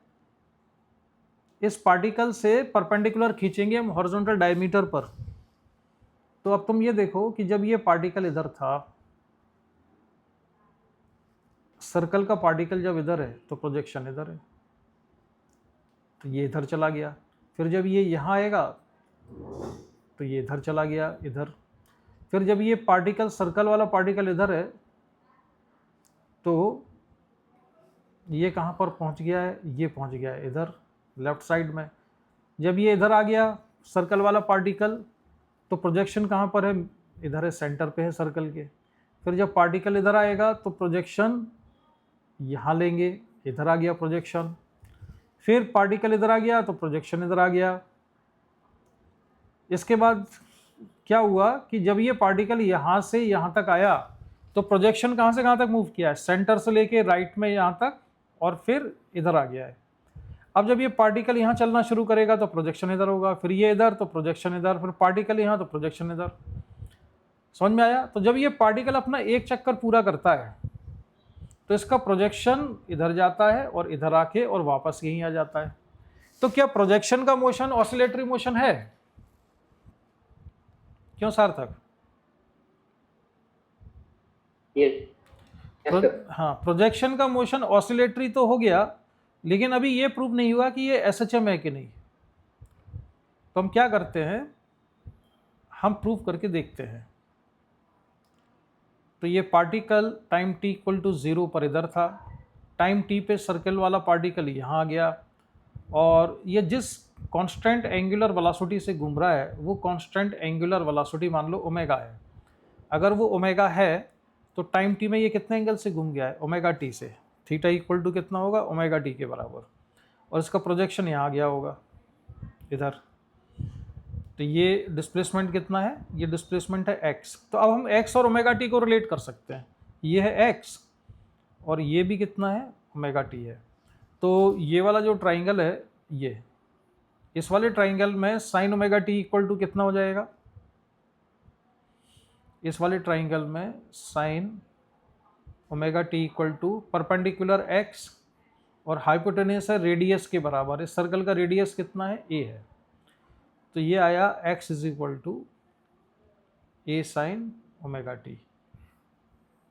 इस पार्टिकल से परपेंडिकुलर खींचेंगे हम हॉरिजॉन्टल डायमीटर पर। तो अब तुम ये देखो कि जब ये पार्टिकल इधर था, सर्कल का पार्टिकल जब इधर है तो प्रोजेक्शन इधर है, तो ये इधर चला गया। फिर जब ये यहाँ आएगा तो ये इधर चला गया, इधर। फिर जब ये पार्टिकल, सर्कल वाला पार्टिकल इधर है, तो ये कहाँ पर पहुँच गया है, ये पहुँच गया है इधर लेफ्ट साइड में। जब ये इधर आ गया सर्कल वाला पार्टिकल, तो प्रोजेक्शन कहाँ पर है, इधर है, सेंटर पे है सर्कल के। फिर जब पार्टिकल इधर आएगा तो प्रोजेक्शन यहाँ लेंगे, इधर आ गया प्रोजेक्शन। फिर पार्टिकल इधर आ गया तो प्रोजेक्शन इधर आ गया। इसके बाद क्या हुआ कि जब ये पार्टिकल यहाँ से यहाँ तक आया तो प्रोजेक्शन कहाँ से कहाँ तक मूव किया है, सेंटर से लेके राइट में यहाँ तक, और फिर इधर आ गया है। अब जब ये पार्टिकल यहाँ चलना शुरू करेगा तो प्रोजेक्शन इधर होगा, फिर ये इधर तो प्रोजेक्शन इधर, फिर पार्टिकल यहाँ तो प्रोजेक्शन इधर। समझ में आया? तो जब ये पार्टिकल अपना एक चक्कर पूरा करता है तो इसका प्रोजेक्शन इधर जाता है और इधर आके और वापस यहीं आ जाता है। तो क्या प्रोजेक्शन का मोशन ऑसिलेटरी मोशन है? क्यों सार्थक? हाँ, प्रोजेक्शन का मोशन ऑसिलेटरी तो हो गया, लेकिन अभी ये प्रूव नहीं हुआ कि ये एसएचएम है कि नहीं। तो हम क्या करते हैं, हम प्रूव करके देखते हैं। तो ये particle time t equal to 0 पर इधर था, टाइम t पे सर्कल वाला पार्टिकल यहाँ आ गया, और ये जिस कांस्टेंट एंगुलर वेलोसिटी से घूम रहा है वो कांस्टेंट एंगुलर वेलोसिटी मान लो ओमेगा है। अगर वो ओमेगा है तो टाइम t में ये कितने एंगल से घूम गया है, ओमेगा t से। थीटा इक्वल टू कितना होगा, ओमेगा t के बराबर, और इसका प्रोजेक्शन यहाँ आ गया होगा इधर। तो ये डिस्प्लेसमेंट कितना है, ये डिस्प्लेसमेंट है x। तो अब हम x और ओमेगा t को रिलेट कर सकते हैं। ये है x और ये भी कितना है, ओमेगा t है। तो ये वाला जो ट्राइंगल है, ये इस वाले ट्राइंगल में sine omega t equal to कितना हो जाएगा, इस वाले ट्राइंगल में sine omega t equal to perpendicular x और हाइपोटेन्यूस है रेडियस के बराबर है। सर्कल का रेडियस कितना है, a है। तो ये आया x is equal to a sine omega t।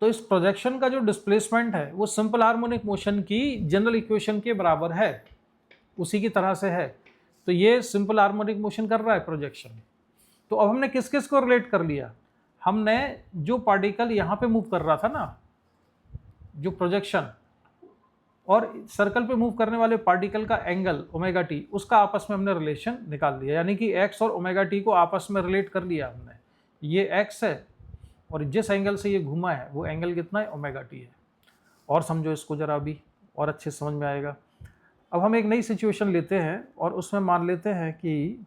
तो इस प्रोजेक्शन का जो डिस्प्लेसमेंट है वो सिंपल हार्मोनिक मोशन की जनरल इक्वेशन के बराबर है, उसी की तरह से है। तो ये सिंपल हार्मोनिक मोशन कर रहा है प्रोजेक्शन। तो अब हमने किस किस को रिलेट कर लिया, हमने जो पार्टिकल यहाँ पे मूव कर रहा था ना, जो प्रोजेक्शन, और सर्कल पे मूव करने वाले पार्टिकल का एंगल ओमेगा टी, उसका आपस में हमने रिलेशन निकाल लिया। यानी कि x और ओमेगा टी को आपस में रिलेट कर लिया हमने। ये x है और जिस एंगल से ये घूमा है वो एंगल कितना है, ओमेगा टी है। और समझो इसको जरा अभी, और अच्छे से समझ में आएगा। अब हम एक नई सिचुएशन लेते हैं और उसमें मान लेते हैं कि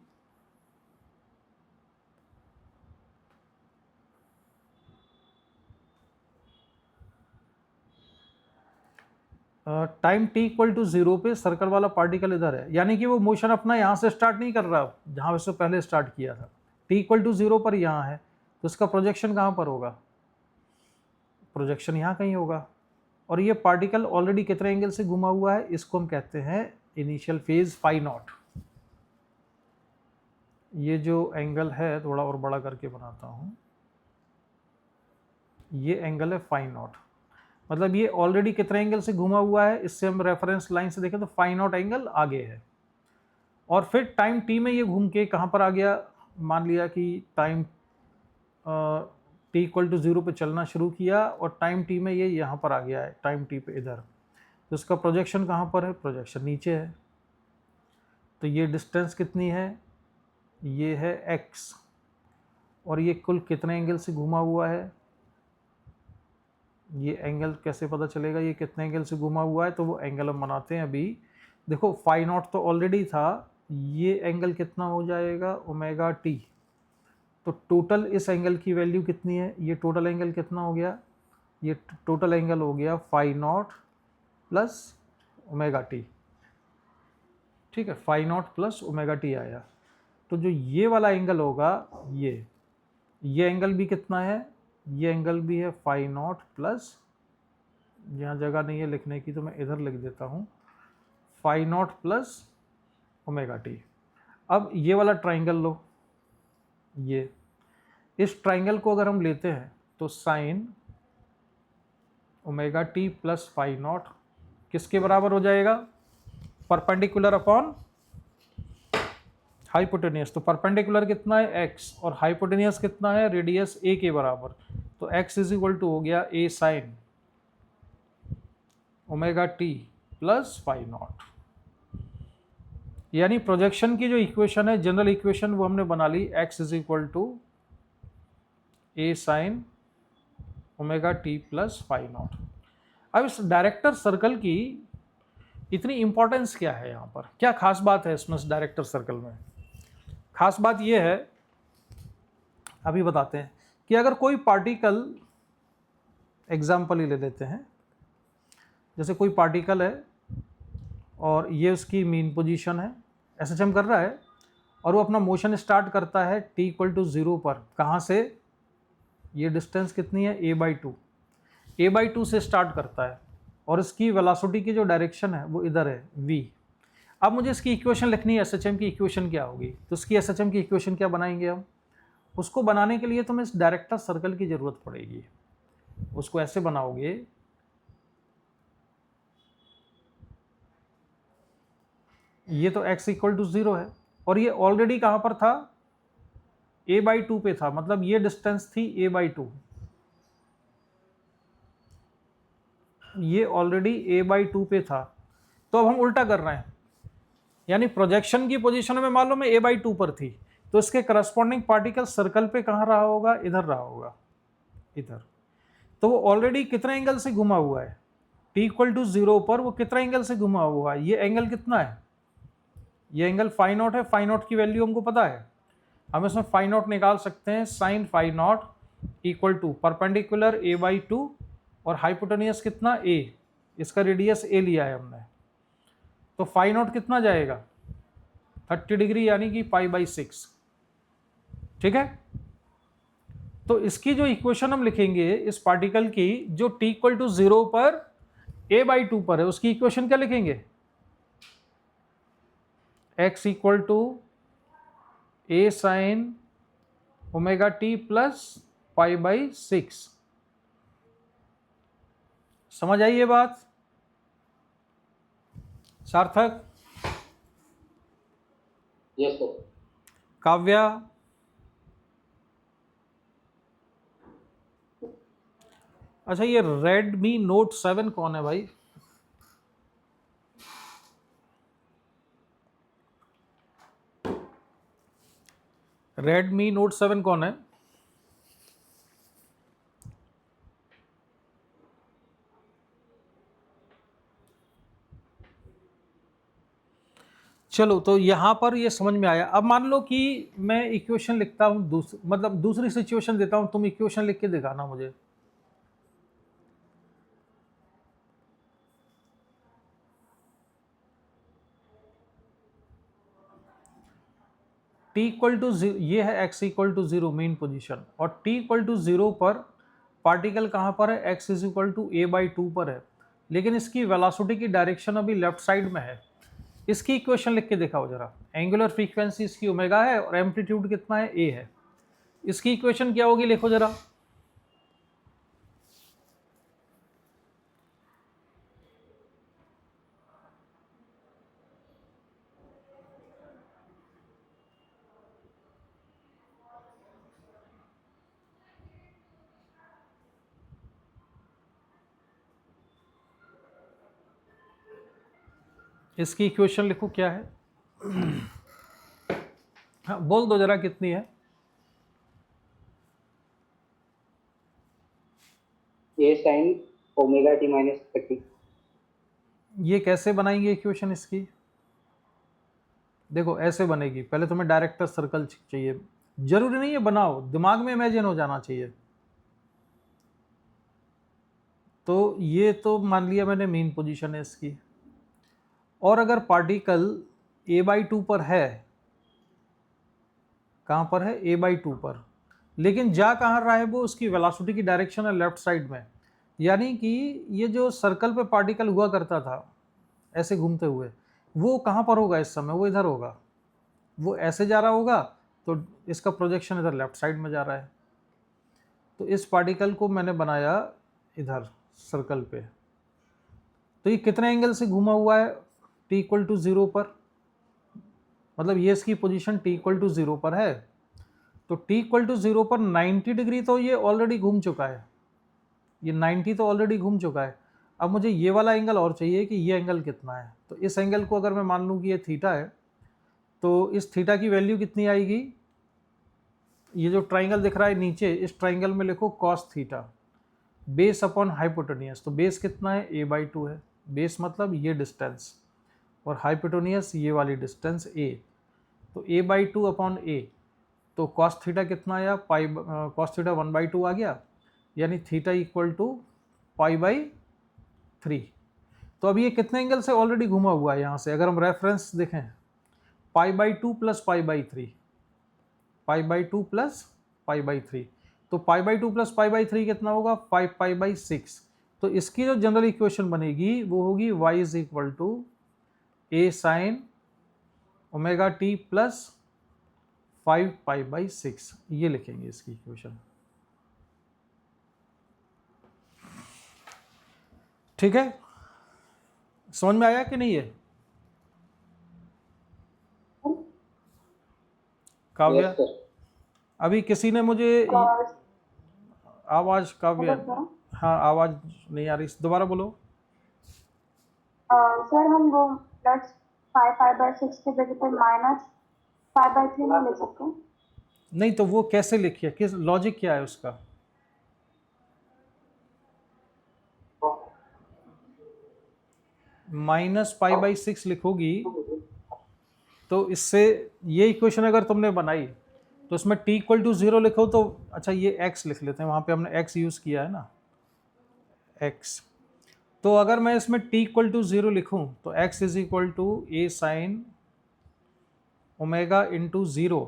टाइम t इक्वल टू 0 पे सर्कल वाला पार्टिकल इधर है। यानी कि वो मोशन अपना यहाँ से स्टार्ट नहीं कर रहा जहाँ उससे पहले स्टार्ट किया था। t इक्वल टू 0 पर यहाँ है, तो इसका प्रोजेक्शन कहाँ पर होगा, प्रोजेक्शन यहाँ कहीं होगा। और ये पार्टिकल ऑलरेडी कितने एंगल से घुमा हुआ है, इसको हम कहते हैं इनिशियल फेज फाई नॉट। ये जो एंगल है थोड़ा और बड़ा करके बनाता हूँ, ये एंगल है फाई नॉट। मतलब ये ऑलरेडी कितने एंगल से घुमा हुआ है, इससे हम रेफरेंस लाइन से देखें तो फाई नॉट एंगल आगे है। और फिर टाइम t में ये घूम के कहाँ पर आ गया, मान लिया कि टाइम t इक्वल टू 0 पे चलना शुरू किया और टाइम t में ये यहाँ पर आ गया है, टाइम t पे इधर। तो इसका प्रोजेक्शन कहाँ पर है, प्रोजेक्शन नीचे है। तो ये डिस्टेंस कितनी है, ये है x, और ये कुल कितने एंगल से घुमा हुआ है, ये एंगल कैसे पता चलेगा ये कितने एंगल से घुमा हुआ है। तो वो एंगल हम बनाते हैं अभी। देखो फाई नॉट तो ऑलरेडी था, ये एंगल कितना हो जाएगा, ओमेगा टी। तो टोटल इस एंगल की वैल्यू कितनी है, ये टोटल एंगल कितना हो गया, ये टोटल एंगल हो गया phi naught plus omega t. ठीक है, phi naught plus omega t आया। तो जो ये वाला एंगल होगा, ये एंगल भी कितना है, ये एंगल भी है फाई नॉट प्लस, यहाँ जगह नहीं है लिखने की तो मैं इधर लिख देता हूँ, phi naught plus omega t. अब ये वाला ट्राइंगल लो, ये इस ट्राइंगल को अगर हम लेते हैं तो sine omega t plus phi naught किसके बराबर हो जाएगा, परपेंडिकुलर अपॉन हाइपोटेनियस। तो परपेंडिकुलर कितना है, x, और हाइपोटेनियस कितना है, रेडियस a के बराबर। तो x इज इक्वल टू हो गया a sine omega t plus phi naught. यानी प्रोजेक्शन की जो इक्वेशन है, जनरल इक्वेशन, वो हमने बना ली, x is equal to a sine omega t plus phi naught. अब इस डायरेक्टर सर्कल की इतनी इंपॉर्टेंस क्या है, यहाँ पर क्या खास बात है इसमें, इस डायरेक्टर सर्कल में खास बात यह है, अभी बताते हैं, कि अगर कोई पार्टिकल, एग्जाम्पल ही ले लेते हैं, जैसे कोई पार्टिकल है और ये उसकी मीन पोजीशन है, एसएचएम कर रहा है, और वो अपना मोशन स्टार्ट करता है t इक्वल टू 0 पर। कहाँ से? ये डिस्टेंस कितनी है, a/2, a/2 से स्टार्ट करता है, और इसकी वेलोसिटी की जो डायरेक्शन है वो इधर है, v। अब मुझे इसकी इक्वेशन लिखनी है, एसएचएम की इक्वेशन क्या होगी, तो इसकी एसएचएम की इक्वेशन क्या बनाएंगे हम? उसको बनाने के लिए तुम्हें इस डायरेक्टर सर्कल की ज़रूरत पड़ेगी। उसको ऐसे बनाओगे, ये तो x इक्वल टू 0 है, और ये ऑलरेडी कहाँ पर था, a/2 पे था, मतलब ये डिस्टेंस थी a/2, ये ऑलरेडी a/2 पे था। तो अब हम उल्टा कर रहे हैं, यानी प्रोजेक्शन की पोजीशन में मालूम है a/2 पर थी, तो इसके करस्पॉन्डिंग पार्टिकल सर्कल पे कहाँ रहा होगा, इधर रहा होगा, इधर। तो वो ऑलरेडी कितने एंगल से घुमा हुआ है, t इक्वल टू 0 पर वो कितना एंगल से घुमा हुआ है, ये एंगल कितना है, ये एंगल फाई नॉट है। फाई नॉट की वैल्यू हमको पता है, हम इसमें फाई नॉट निकाल सकते हैं, sine phi naught equal to perpendicular a/2 और हाइपोटेनियस कितना, a, इसका रेडियस a लिया है हमने, तो फाई नॉट कितना जाएगा, 30 डिग्री, यानी कि π/6। ठीक है, तो इसकी जो इक्वेशन हम लिखेंगे इस पार्टिकल की, जो t इक्वल टू 0 पर a/2 पर है, उसकी इक्वेशन क्या लिखेंगे, x equal to a sine omega t plus π/6। समझ आई ये बात सार्थक? Yes sir. काव्या? अच्छा, ये रेडमी नोट 7 कौन है भाई? रेडमी नोट 7 कौन है? चलो, तो यहाँ पर ये समझ में आया। अब मान लो कि मैं इक्वेशन लिखता हूँ, मतलब दूसरी सिचुएशन देता हूँ, तुम इक्वेशन लिख के दिखाना मुझे। t इक्वल टू 0, ये है x equal to 0 mean position, और t इक्वल टू 0 पर पार्टिकल कहाँ पर है, x is equal to a/2 पर है, लेकिन इसकी वेलोसिटी की डायरेक्शन अभी लेफ्ट साइड में है। इसकी इक्वेशन लिख के दिखाओ जरा। एंगुलर फ्रीक्वेंसी इसकी ओमेगा है और एम्पलीट्यूड कितना है, a है। इसकी इक्वेशन क्या होगी, लिखो जरा। इसकी इक्वेशन लिखो, क्या है? हाँ, बोल दो जरा कितनी है। ए साइन ओमेगा टी माइनस 30। ये कैसे बनाएंगे इक्वेशन इसकी? देखो ऐसे बनेगी, पहले तुम्हें डायरेक्टर सर्कल चाहिए, जरूरी नहीं है बनाओ, दिमाग में इमेजिन हो जाना चाहिए। तो ये तो मान लिया मैंने मेन पोजीशन है इसकी, और अगर पार्टिकल a/2 पर है, कहाँ पर है, a/2 पर, लेकिन जा कहाँ रहा है वो, उसकी वेलोसिटी की डायरेक्शन है लेफ्ट साइड में, यानी कि ये जो सर्कल पे पार्टिकल हुआ करता था ऐसे घूमते हुए, वो कहाँ पर होगा इस समय, वो इधर होगा, वो ऐसे जा रहा होगा, तो इसका प्रोजेक्शन इधर लेफ्ट साइड में जा रहा है। तो इस पार्टिकल को मैंने बनाया इधर सर्कल पे, तो ये कितने एंगल से घूमा हुआ है, t इक्वल टू 0 पर, मतलब ये इसकी पोजीशन t इक्वल टू 0 पर है, तो t इक्वल टू 0 पर 90 डिग्री तो ये ऑलरेडी घूम चुका है, ये 90 तो ऑलरेडी घूम चुका है। अब मुझे ये वाला एंगल और चाहिए कि ये एंगल कितना है। तो इस एंगल को अगर मैं मान लूँ कि ये थीटा है, तो इस थीटा की वैल्यू कितनी आएगी? ये जो ट्राइंगल दिख रहा है नीचे, इस ट्राइंगल में लिखो cos theta base upon hypotenuse. तो बेस कितना है? a/2 है। बेस मतलब ये डिस्टेंस, और हाइपोटेनियस ये वाली डिस्टेंस a। तो a/2 अपॉन a, तो कॉस थीटा कितना आया? कॉस थीटा 1/2 आ गया, यानी थीटा इक्वल टू π/3। तो अब ये कितने एंगल से ऑलरेडी घुमा हुआ है? यहाँ से अगर हम रेफरेंस देखें, π/2 प्लस π/3, π/2 प्लस π/3, तो π/2 प्लस π/3 कितना होगा? 5π/6। तो इसकी जो जनरल इक्वेशन बनेगी वो होगी y is equal to a sine omega t plus 5π/6। ये लिखेंगे इसकी इक्वेशन। ठीक है, समझ में आया कि नहीं है काव्या? Yes sir. अभी किसी ने मुझे आवाज, काव्या, हाँ आवाज नहीं आ रही, दोबारा बोलो। सर हम वो प्लस 5/6 की जगह पर माइनस 5/3 में ले सकते हैं? नहीं, तो वो कैसे लिखिए, किस लॉजिक क्या है उसका? -π/6 लिखोगी तो इससे ये इक्वेशन अगर तुमने बनाई तो इसमें t इक्वल टू 0 लिखो तो, अच्छा ये x लिख लेते हैं, वहाँ पे हमने x यूज़ किया है ना, x। तो अगर मैं इसमें t इक्वल टू 0 लिखूँ तो x is equal to a sine omega into 0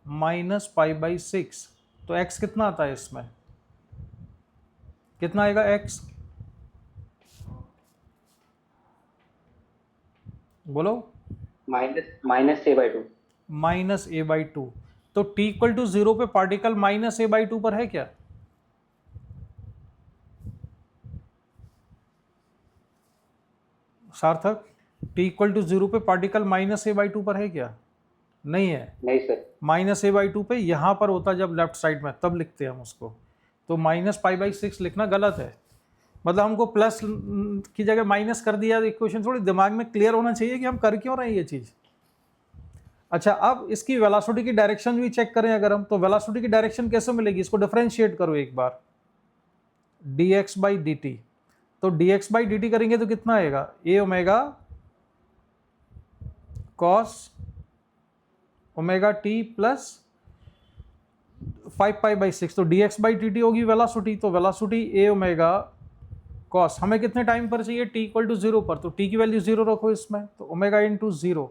minus π/6। तो x कितना आता है इसमें? कितना आएगा x? बोलो। Minus a/2। -a/2। तो t इक्वल टू 0 पे पार्टिकल -a/2 पर है क्या? सार्थक, t इक्वल टू 0 पे पार्टिकल -a/2 पर है क्या? नहीं है। नहीं सर। -a/2 पे यहाँ पर होता जब लेफ्ट साइड में, तब लिखते हैं हम उसको। तो -π/6 लिखना गलत है, मतलब हमको प्लस की जगह माइनस कर दिया। इक्वेशन थोड़ी दिमाग में क्लियर होना चाहिए कि हम कर क्यों रहे हैं ये चीज़। अच्छा, अब इसकी वेलोसिटी की डायरेक्शन भी चेक करें अगर हम, तो वेलोसिटी की डायरेक्शन कैसे मिलेगी? इसको डिफरेंशिएट करो एक बार, dx/dt। तो dx/dt करेंगे तो कितना आएगा? a omega cos omega t plus 5π/6। तो dx/dt होगी वेलोसिटी, तो वेलोसिटी a ओमेगा कॉस, हमें कितने टाइम पर चाहिए? t इक्वल टू 0 पर, तो t की वैल्यू 0 रखो इसमें, तो ओमेगा इंटू 0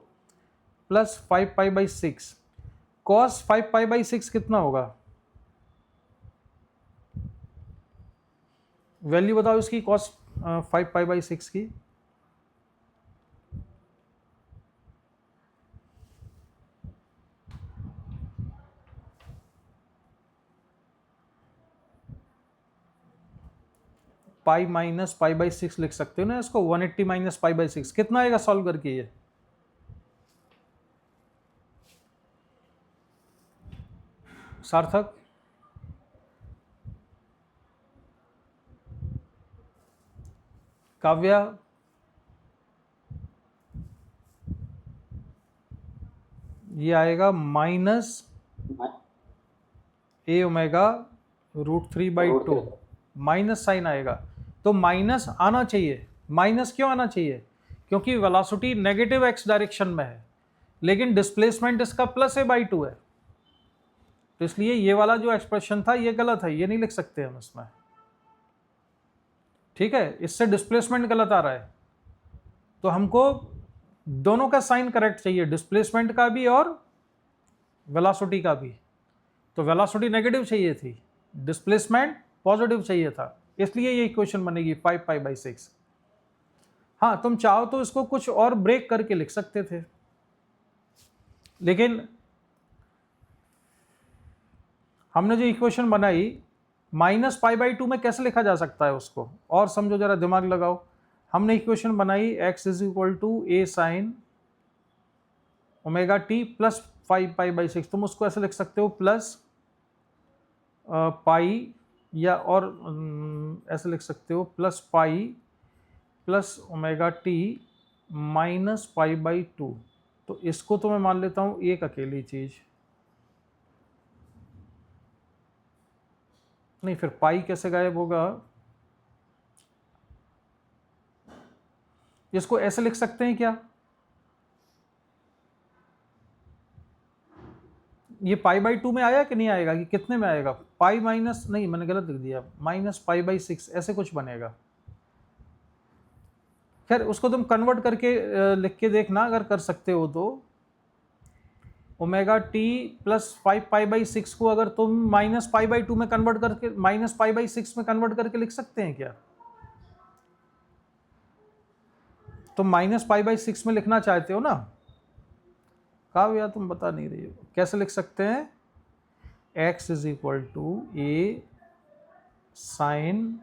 प्लस 5π/6। कॉस 5π/6 कितना होगा? वैल्यू बताओ इसकी, कॉस 5π/6 की। पाई माइनस π/6 लिख सकते हो ना इसको, 180 माइनस π/6 कितना आएगा सॉल्व करके? ये सार्थक, काव्या, ये आएगा -a ओमेगा √3/2, माइनस साइन आएगा। तो माइनस आना चाहिए। माइनस क्यों आना चाहिए? क्योंकि वेलोसिटी नेगेटिव x डायरेक्शन में है, लेकिन डिस्प्लेसमेंट इसका +a/2 है, तो इसलिए ये वाला जो एक्सप्रेशन था ये गलत है, ये नहीं लिख सकते हम इसमें। ठीक है, इससे डिस्प्लेसमेंट गलत आ रहा है, तो हमको दोनों का साइन करेक्ट चाहिए, डिस्प्लेसमेंट का भी और वेलोसिटी का भी। तो वेलोसिटी नेगेटिव चाहिए थी, डिस्प्लेसमेंट पॉजिटिव चाहिए था, इसलिए ये इक्वेशन बनेगी 5π/6। हाँ, तुम चाहो तो इसको कुछ और ब्रेक करके लिख सकते थे, लेकिन हमने जो इक्वेशन बनाई -π/2 में कैसे लिखा जा सकता है उसको, और समझो, जरा दिमाग लगाओ। हमने इक्वेशन बनाई x is equal to a sine omega t plus 5π/6। तुम उसको ऐसे लिख सकते हो प्लस पाई, या और ऐसे लिख सकते हो plus pi plus omega t minus pi by 2। तो इसको तो मैं मान लेता हूँ एक अकेली चीज़, नहीं फिर पाई कैसे गायब होगा? इसको ऐसे लिख सकते हैं क्या? ये पाई बाई 2 में आया कि नहीं आएगा? कि कितने में आएगा? पाई माइनस, नहीं मैंने गलत लिख दिया, माइनस पाई बाई 6 ऐसे कुछ बनेगा। खैर उसको तुम कन्वर्ट करके लिख के देखना अगर कर सकते हो तो। Omega t plus 5 pi by 6 को अगर तुम माइनस पाई बाई 2 में कन्वर्ट करके, माइनस पाई बाई 6 में कन्वर्ट करके लिख सकते हैं क्या? तुम माइनस पाई बाई 6 में लिखना चाहते हो ना? काव्या तुम बता नहीं रही हो, कैसे लिख सकते हैं? x is equal to a sine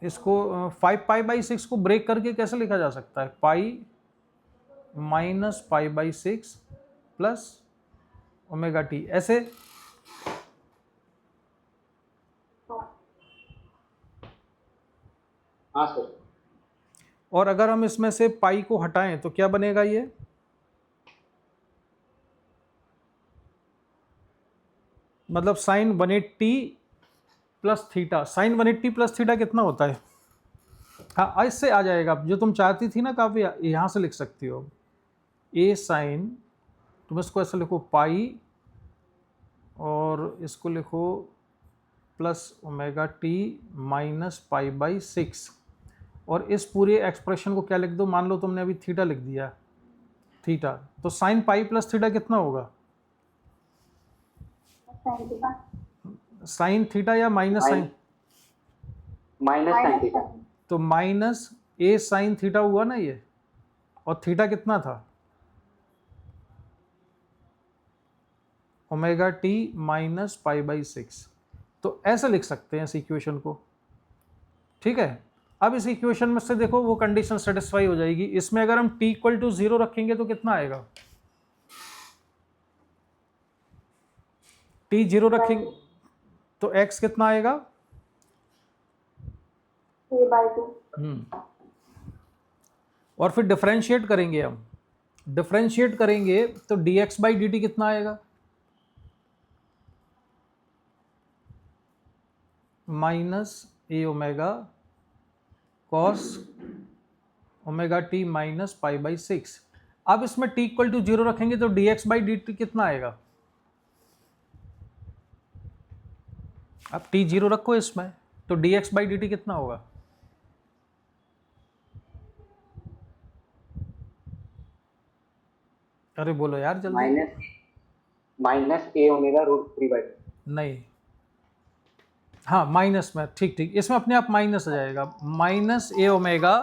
इसको 5 पाई बाई 6 को ब्रेक करके कैसे लिखा जा सकता है? Pi minus pi by 6 plus omega T, ऐसे। हाँ सर। और अगर हम इसमें से पाई को हटाएं तो क्या बनेगा ये? मतलब sine 180 plus theta. Sine 180 plus theta कितना होता है? हाँ इससे आ जाएगा, जो तुम चाहती थी ना काफी, यहां से लिख सकती हो ए साइन, तुम इसको ऐसे लिखो पाई और इसको लिखो plus omega t minus pi by 6, और इस पूरे एक्सप्रेशन को क्या लिख दो? मान लो तुमने अभी थीटा लिख दिया, थीटा, तो साइन पाई प्लस थीटा कितना होगा? साइन थीटा या minus sine? Minus sine theta. तो माइनस ए साइन थीटा हुआ ना ये, और थीटा कितना था? Omega t minus pi by 6। तो ऐसे लिख सकते हैं इस इक्वेशन को, ठीक है। अब इस इक्वेशन में से देखो वो कंडीशन सेटिस्फाई हो जाएगी। इसमें अगर हम t इक्वल टू 0 रखेंगे तो कितना आएगा? t 0 रखेंगे तो x कितना आएगा? और फिर डिफरेंशिएट करेंगे, हम डिफरेंशिएट करेंगे तो dx बाई dt कितना आएगा? Minus a omega cos omega t minus pi by 6। अब इसमें t इक्वल टू 0 रखेंगे तो dx बाई dt कितना आएगा? अब t 0 रखो इसमें तो dx बाई dt कितना होगा? अरे बोलो यार जल्दी। Minus a omega root 3 by. नहीं, हाँ माइनस में, ठीक ठीक, इसमें अपने आप माइनस आ जाएगा, माइनस ए ओमेगा,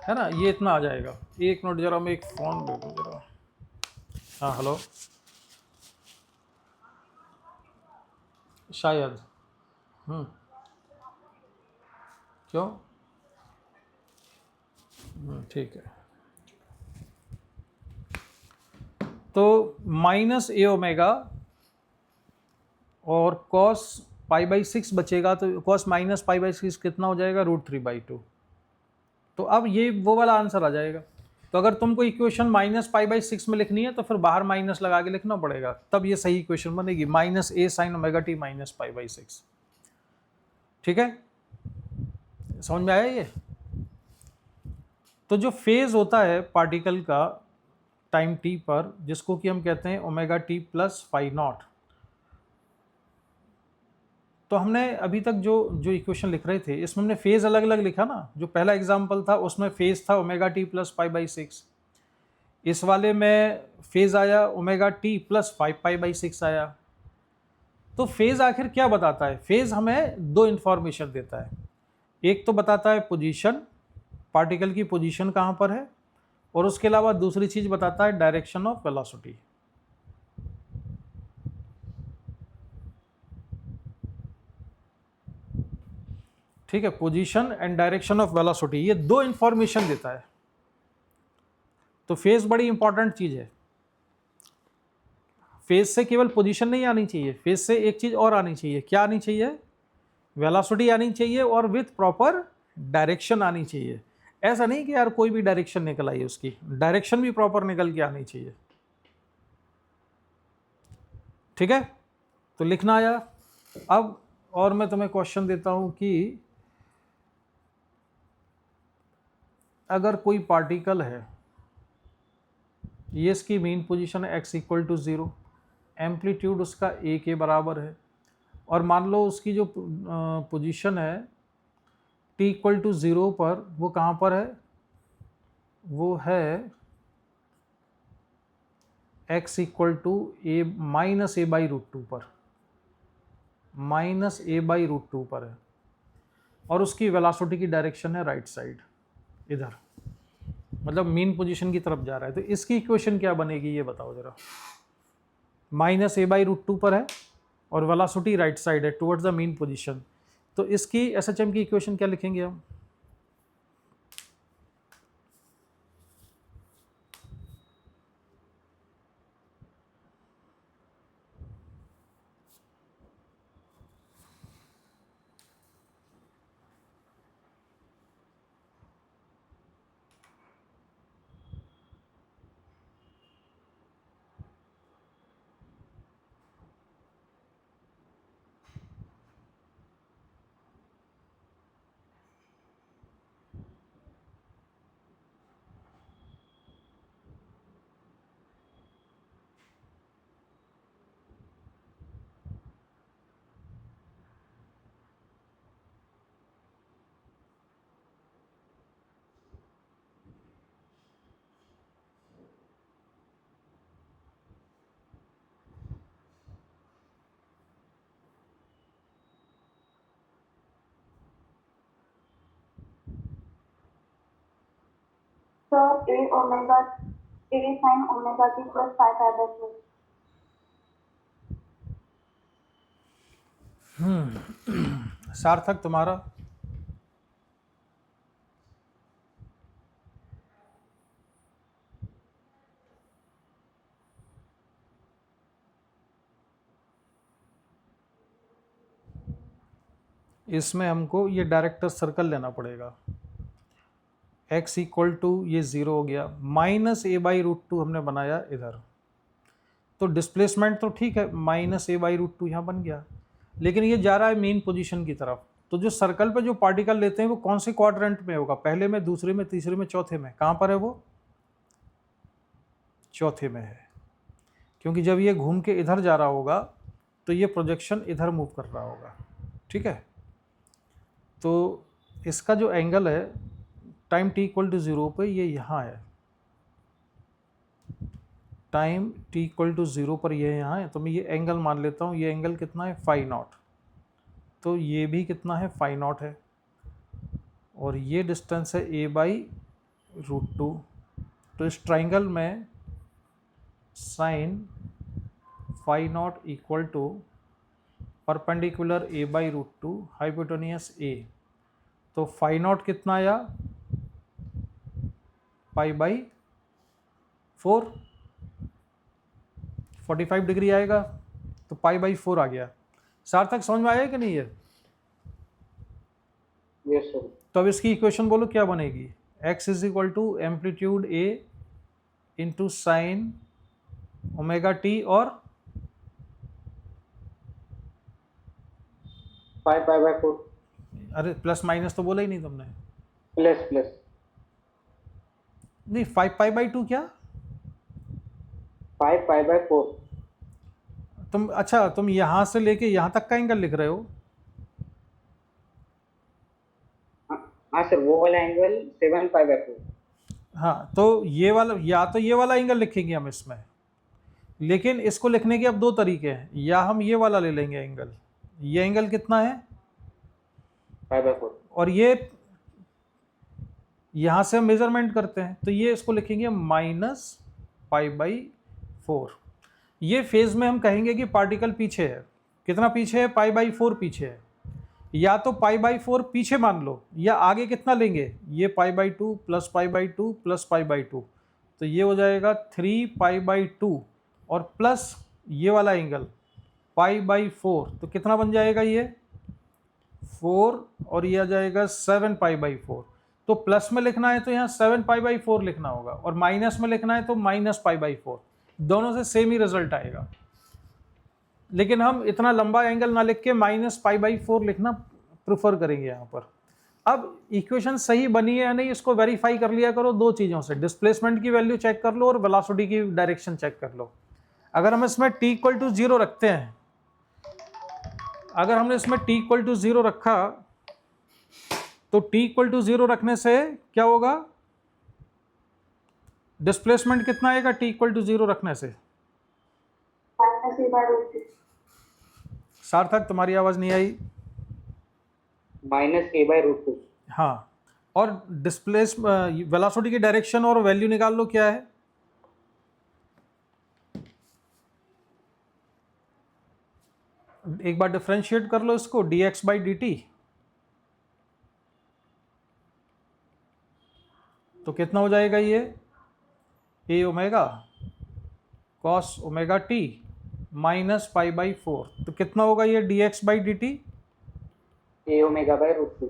है ना, ये इतना आ जाएगा। एक मिनट जरा मैं एक फोन दे दूँ जरा। हाँ हेलो, शायद क्यों? ठीक है, तो माइनस ए ओमेगा और कॉस पाई बाई 6 बचेगा, तो कॉस माइनस पाई बाई 6 कितना हो जाएगा? Root 3 by 2। तो अब ये वो वाला आंसर आ जाएगा। तो अगर तुमको इक्वेशन माइनस पाई बाई 6 में लिखनी है तो फिर बाहर माइनस लगा के लिखना पड़ेगा, तब ये सही इक्वेशन बनेगी, minus a sine omega t minus pi by 6। ठीक है, समझ में आया ये? तो जो फेज होता है पार्टिकल का टाइम टी पर, जिसको कि हम कहते हैं omega t plus phi naught, तो हमने अभी तक जो इक्वेशन लिख रहे थे इसमें हमने फेज अलग अलग लिखा ना। जो पहला एग्जांपल था उसमें फेज था omega t plus pi by 6, इस वाले में फेज आया omega t plus 5 pi by 6 आया। तो फेज आखिर क्या बताता है? फेज हमें दो इंफॉर्मेशन देता है, एक तो बताता है पोजीशन, पार्टिकल की पोजीशन कहाँ पर है, और उसके अलावा दूसरी चीज बताता है डायरेक्शन ऑफ वेलोसिटी। ठीक है, position and direction of velocity, ये दो इंफॉर्मेशन देता है। तो फेज बड़ी इंपॉर्टेंट चीज है। फेज से केवल पोजीशन नहीं आनी चाहिए, फेज से एक चीज़ और आनी चाहिए। क्या आनी चाहिए? वेलोसिटी आनी चाहिए और विथ प्रॉपर डायरेक्शन आनी चाहिए। ऐसा नहीं कि यार कोई भी डायरेक्शन निकल आई, उसकी डायरेक्शन भी प्रॉपर निकल के आनी चाहिए। ठीक है, तो लिखना आया। अब और मैं तुम्हें क्वेश्चन देता हूं कि अगर कोई पार्टिकल है, ये इसकी मेन पोजीशन है x इक्वल टू 0, एम्पलीट्यूड उसका a के बराबर है, और मान लो उसकी जो पोजीशन है t इक्वल टू 0 पर, वो कहाँ पर है? वो है x equal to a minus a by root 2 पर, माइनस a बाई रूट 2 पर है, और उसकी वेलोसिटी की डायरेक्शन है राइट साइड, इधर, मतलब मीन पोजीशन की तरफ जा रहा है। तो इसकी इक्वेशन क्या बनेगी ये बताओ जरा। माइनस a बाई रूट 2 पर है और वेलोसिटी राइट साइड है टुवर्ड्स द मीन पोजीशन, तो इसकी SHM की इक्वेशन क्या लिखेंगे हम? So a sin omega t plus 5/2. सार्थक तुम्हारा? इसमें हमको ये डायरेक्टर सर्कल लेना पड़ेगा। x इक्वल टू ये 0 हो गया, माइनस a बाई रूट 2 हमने बनाया इधर, तो डिस्प्लेसमेंट तो ठीक है, माइनस a बाई रूट 2 यहाँ बन गया, लेकिन ये जा रहा है मेन पोजीशन की तरफ। तो जो सर्कल पे जो पार्टिकल लेते हैं वो कौन से क्वाड्रेंट में होगा? पहले में, दूसरे में, तीसरे में, चौथे में? कहाँ पर है वो? चौथे में है, क्योंकि जब ये घूम के इधर जा रहा होगा तो ये प्रोजेक्शन इधर मूव कर रहा होगा। ठीक है, तो इसका जो एंगल है टाइम t इक्वल टू 0 पर, ये यहाँ है, टाइम t इक्वल टू 0 पर ये यहाँ है, तो मैं ये एंगल मान लेता हूँ। ये एंगल कितना है? Phi naught. तो ये भी कितना है? फाई नॉट है, और ये डिस्टेंस है a बाई रूट 2। तो इस ट्राइंगल में sine phi naught equal to perpendicular a by root 2 hypotenuse a, तो फाई नॉट कितना आया? पाई बाई 4, 45 डिग्री आएगा, तो पाई बाई 4 आ गया। सार्थक समझ में आया कि नहीं है? Yes sir. तो अब इसकी इक्वेशन बोलो क्या बनेगी? x is equal to amplitude a into sine omega t और पाई बाई 4 अरे प्लस माइनस तो बोला ही नहीं तुमने। प्लस प्लस नहीं, 5 पाई बाई 2 क्या? Pi by 4। तुम अच्छा, तुम यहां से लेके यहां तक का एंगल लिख रहे हो? हाँ सर, वो वाला एंगल 7 पाई बाई 4। हाँ, तो ये वाला, या तो ये वाला एंगल लिखेंगे हम इसमें, लेकिन इसको लिखने के अब दो तरीके हैं। या हम ये वाला ले लेंगे एंगल, ये एंगल कितना है? Pi by 4। और ये यहाँ से हम मेजरमेंट करते हैं, तो ये इसको लिखेंगे माइनस पाई बाई 4। ये फेज में हम कहेंगे कि पार्टिकल पीछे है। कितना पीछे है? पाई बाई 4 पीछे है। या तो पाई बाई 4 पीछे मान लो, या आगे कितना लेंगे? ये पाई by 2 plus pi by 2 plus pi by 2, तो ये हो जाएगा 3 पाई बाई 2 और प्लस ये वाला एंगल π/4, तो कितना बन जाएगा ये 4 और ये आ जाएगा 7π/4। तो प्लस में लिखना है तो यहाँ 7π/4 लिखना होगा और माइनस में लिखना है तो -π/4, दोनों से सेम ही रिजल्ट आएगा। लेकिन हम इतना लंबा एंगल ना लिख के -π/4 लिखना प्रेफर करेंगे यहाँ पर। अब इक्वेशन सही बनी है या नहीं इसको वेरीफाई कर लिया करो दो चीज़ों से, डिस्प्लेसमेंट की वैल्यू चेक कर लो और वेलोसिटी की डायरेक्शन चेक कर लो। अगर हम इसमें t = 0 रखते हैं, अगर हमने इसमें t = 0 रखा तो t = 0 रखने से क्या होगा, डिस्प्लेसमेंट कितना आएगा t = 0 रखने से? सार्थक तुम्हारी आवाज नहीं आई। -a/√2। हाँ, और डिस्प्लेस वेलोसिटी की डायरेक्शन और वैल्यू निकाल लो क्या है। एक बार डिफरेंशिएट कर लो इसको, dx/dt, तो कितना हो जाएगा ये a omega cos omega t -π/4, तो कितना होगा ये dx/dt? a ω/√2।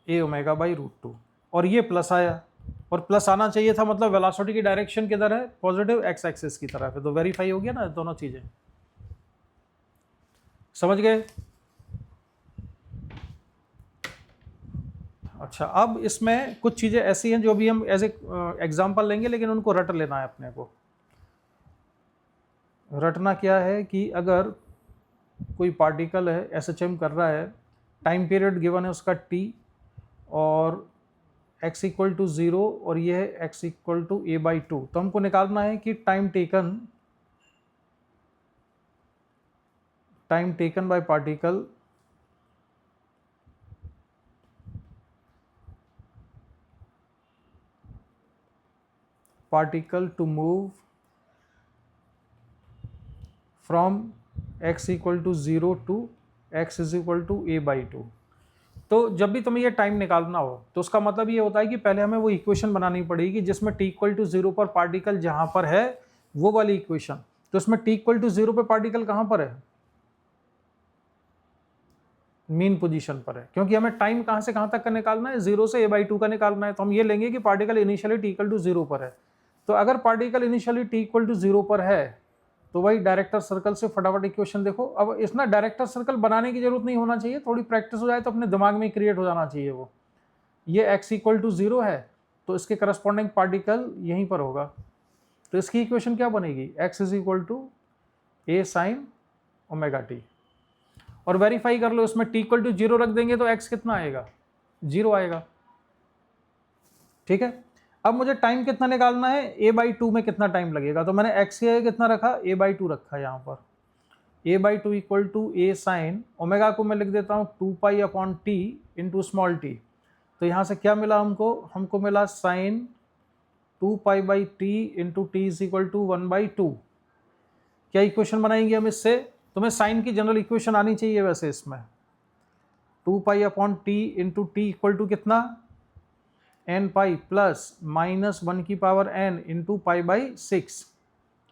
a ω/√2, और ये प्लस आया, और प्लस आना चाहिए था, मतलब वेलोसिटी की डायरेक्शन किधर है, पॉजिटिव x एक्सिस की तरफ है, तो वेरीफाई हो गया ना दोनों चीजें। समझ गए? अच्छा, अब इसमें कुछ चीजें ऐसी हैं जो भी हम एज ए एग्जाम्पल लेंगे, लेकिन उनको रट लेना है अपने को। रटना क्या है कि अगर कोई पार्टिकल है SHM कर रहा है, टाइम पीरियड गिवन है उसका t और x = 0 और ये है x = a/2, तो हमको निकालना है कि time taken by particle to move from x = 0 to x = a/2। तो जब भी तुम्हें ये टाइम निकालना हो तो उसका मतलब ये होता है कि पहले हमें वो इक्वेशन बनानी पड़ेगी जिसमें t = 0 पर पार्टिकल जहां पर है वो वाली इक्वेशन। तो इसमें t = 0 पर पार्टिकल कहां पर है, मीन पोजीशन पर है, क्योंकि हमें टाइम कहां से कहां तक का निकालना है, 0 से a/2 का निकालना है। तो हम ये लेंगे कि पार्टिकल इनिशियली t = 0 पर है। तो अगर पार्टिकल इनिशियली t = 0 पर है तो वही डायरेक्टर सर्कल से फटाफट इक्वेशन देखो। अब इसमें डायरेक्टर सर्कल बनाने की जरूरत नहीं होना चाहिए, थोड़ी प्रैक्टिस हो जाए तो अपने दिमाग में क्रिएट हो जाना चाहिए वो। ये x = 0 है तो इसके करस्पॉन्डिंग पार्टिकल यहीं पर होगा, तो इसकी इक्वेशन क्या बनेगी, x = a sin ωt। और वेरीफाई कर लो, इसमें t = 0 रख देंगे तो x कितना आएगा, 0 आएगा। ठीक है, अब मुझे टाइम कितना निकालना है, a/2 में कितना टाइम लगेगा, तो मैंने x की जगह कितना रखा, a/2 रखा यहाँ पर। a/2 = a sin ओमेगा को मैं लिख देता हूँ 2π/t इंटू स्मॉल t। तो यहाँ से क्या मिला हमको मिला sin 2π/t इंटू t = 1/2। क्या इक्वेशन बनाएंगे हम इससे, तुम्हें साइन की जनरल इक्वेशन आनी चाहिए वैसे इसमें। 2π/t इंटू t = कितना, n π प्लस -1n इंटू π/6,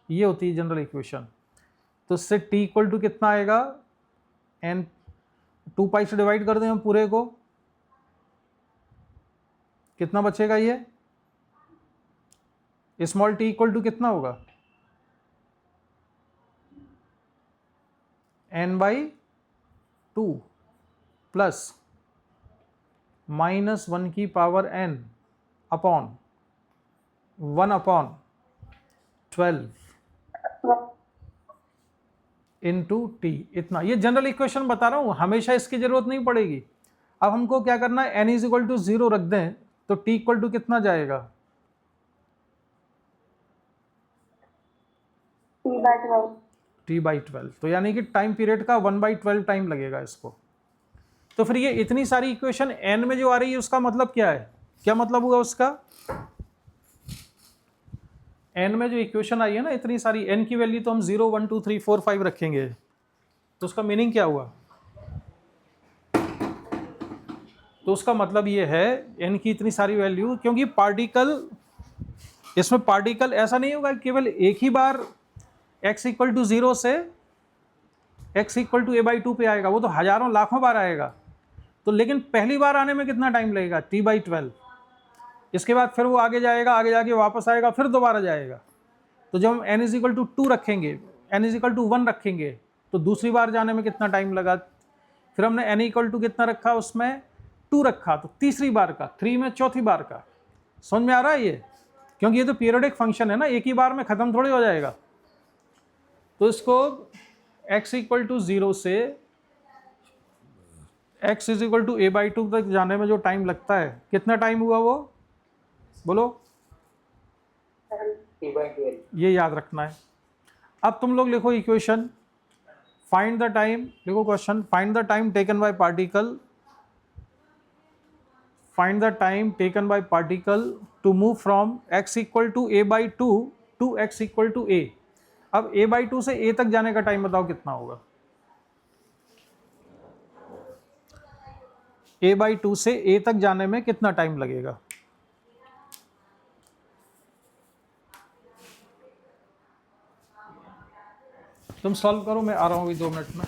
ये होती है जनरल इक्वेशन। तो इससे t = कितना आएगा, n 2π से डिवाइड कर दें हम पूरे को, कितना बचेगा ये, स्मॉल t = कितना होगा, n/2 plus -1n upon 1/12 into T, इतना। ये जनरल इक्वेशन बता रहा हूं, हमेशा इसकी जरूरत नहीं पड़ेगी। अब हमको क्या करना है, n = 0 रख दें तो t = कितना जाएगा, t/12। तो यानी कि टाइम पीरियड का 1/12 टाइम लगेगा इसको। तो फिर ये इतनी सारी इक्वेशन n में जो आ रही है उसका मतलब क्या है, क्या मतलब हुआ उसका, n में जो इक्वेशन आई है ना इतनी सारी, n की वैल्यू तो हम 0 1 2 3 4 5 रखेंगे, तो उसका मीनिंग क्या हुआ, तो उसका मतलब ये है n की इतनी सारी वैल्यू, क्योंकि पार्टिकल, इसमें पार्टिकल ऐसा नहीं होगा केवल एक ही बार x इक्वल टू 0 से x इक्वल टू a/2 पे आएगा, वो तो हज़ारों लाखों बार आएगा। तो लेकिन पहली बार आने में कितना टाइम लगेगा? t/12। इसके बाद फिर वो आगे जाएगा, आगे जाके वापस आएगा, फिर दोबारा जाएगा। तो जब हम n इक्वल टू 2 रखेंगे, n इक्वल टू 1 रखेंगे, तो दूसरी बार जाने में कितना टाइम लगा? फिर हमने n इक्वल टू कितना रखा, उसमें 2 रखा, तो तीसरी बार का, 3 में चौथी बार का। समझ में आ रहा है ये? क्योंकि ये तो पीरियोडिक फंक्शन है ना, एक ही बार में ख़त्म थोड़ी हो जाएगा। तो इसको x इक्वल टू 0 से x is equal to a/2 तक जाने में जो टाइम लगता है, कितना टाइम हुआ वो बोलो? t/12। ये याद रखना है। अब तुम लोग लिखो इक्वेशन, फाइंड द टाइम, लिखो question, find the time taken by particle, find the time taken by particle to move from x equal to a/2 to x equal to a। अब a/2 से a तक जाने का time बताओ कितना होगा? a/2 से a तक जाने में कितना टाइम लगेगा? तुम सॉल्व करो, मैं आ रहा हूँ अभी 2 मिनट में।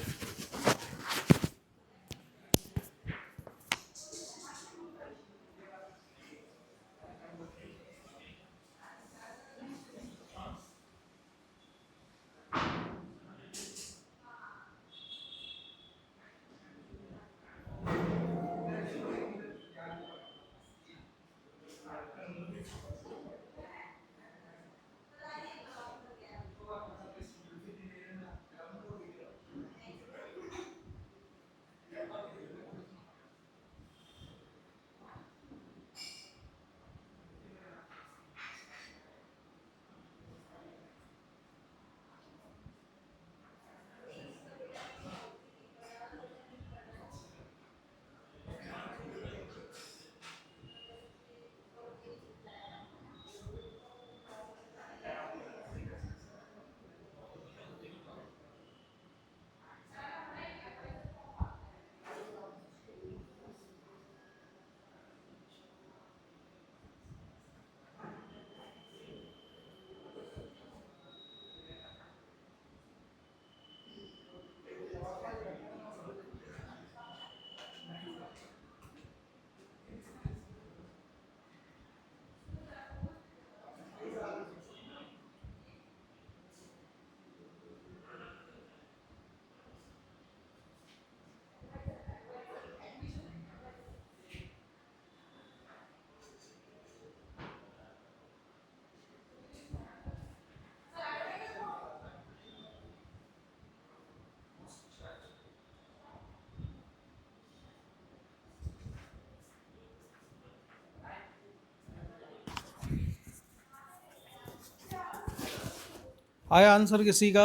आया आंसर किसी का?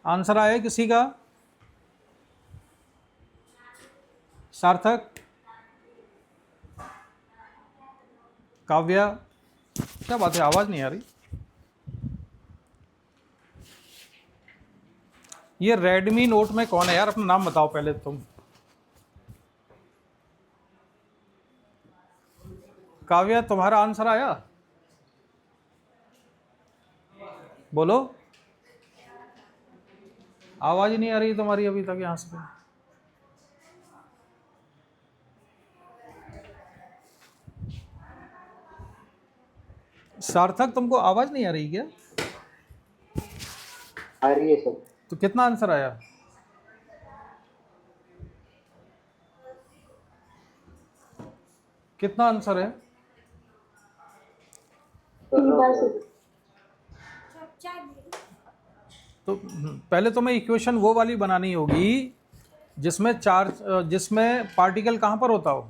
आंसर आया किसी का? सार्थक, काव्या, क्या बात है, आवाज नहीं आ रही? ये रेडमी नोट में कौन है यार? अपना नाम बताओ पहले तुम। काव्या, तुम्हारा आंसर आया? बोलो, आवाज ही नहीं आ रही तुम्हारी अभी तक यहां से। सार्थक, तुमको आवाज नहीं आ रही क्या? आ रही है सर। तो कितना आंसर आया? कितना आंसर है? तो पहले तुम्हें इक्वेशन वो वाली बनानी होगी जिसमें चार्ज, जिसमें पार्टिकल कहाँ पर होता हो।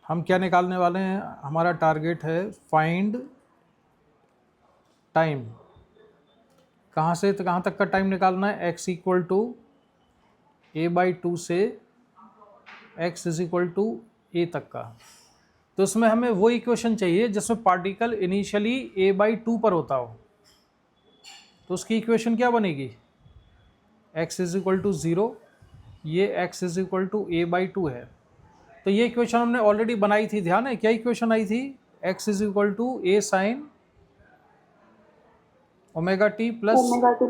हम क्या निकालने वाले हैं? हमारा टारगेट है फाइंड टाइम। कहाँ से तो कहाँ तक का टाइम निकालना है? x इक्वल टू a/2 से x is equal to a तक का। तो उसमें हमें वो इक्वेशन चाहिए जिसमें पार्टिकल इनिशियली a/2 पर होता हो। तो उसकी इक्वेशन क्या बनेगी? x इज इक्वल टू 0, ये x is equal to a/2 है। तो ये इक्वेशन हमने ऑलरेडी बनाई थी, ध्यान है क्या इक्वेशन आई थी, x is equal to a sine omega t plus omega t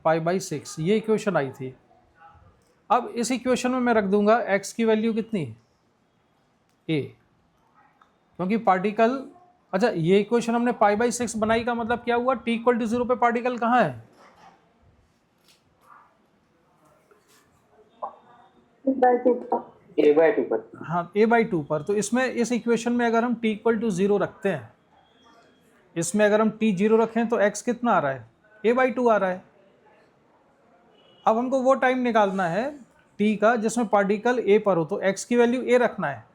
pi by 6, ये इक्वेशन आई थी। अब इस इक्वेशन में मैं रख दूंगा x की वैल्यू कितनी, a, क्योंकि पार्टिकल, अच्छा ये इक्वेशन हमने पाई बाई 6 बनाई का मतलब क्या हुआ, t इक्वल टू 0 पे पार्टिकल कहाँ है, बाई 2 पर। a/2 पर। हाँ a/2 पर। तो इसमें इस इक्वेशन में अगर हम t इक्वल टू 0 रखते हैं, इसमें अगर हम t 0 रखें तो x कितना आ रहा है, a/2 आ रहा है। अब हमको वो टाइम निकालना है t का जिसमें पार्टिकल a पर हो, तो x की वैल्यू a रखना है।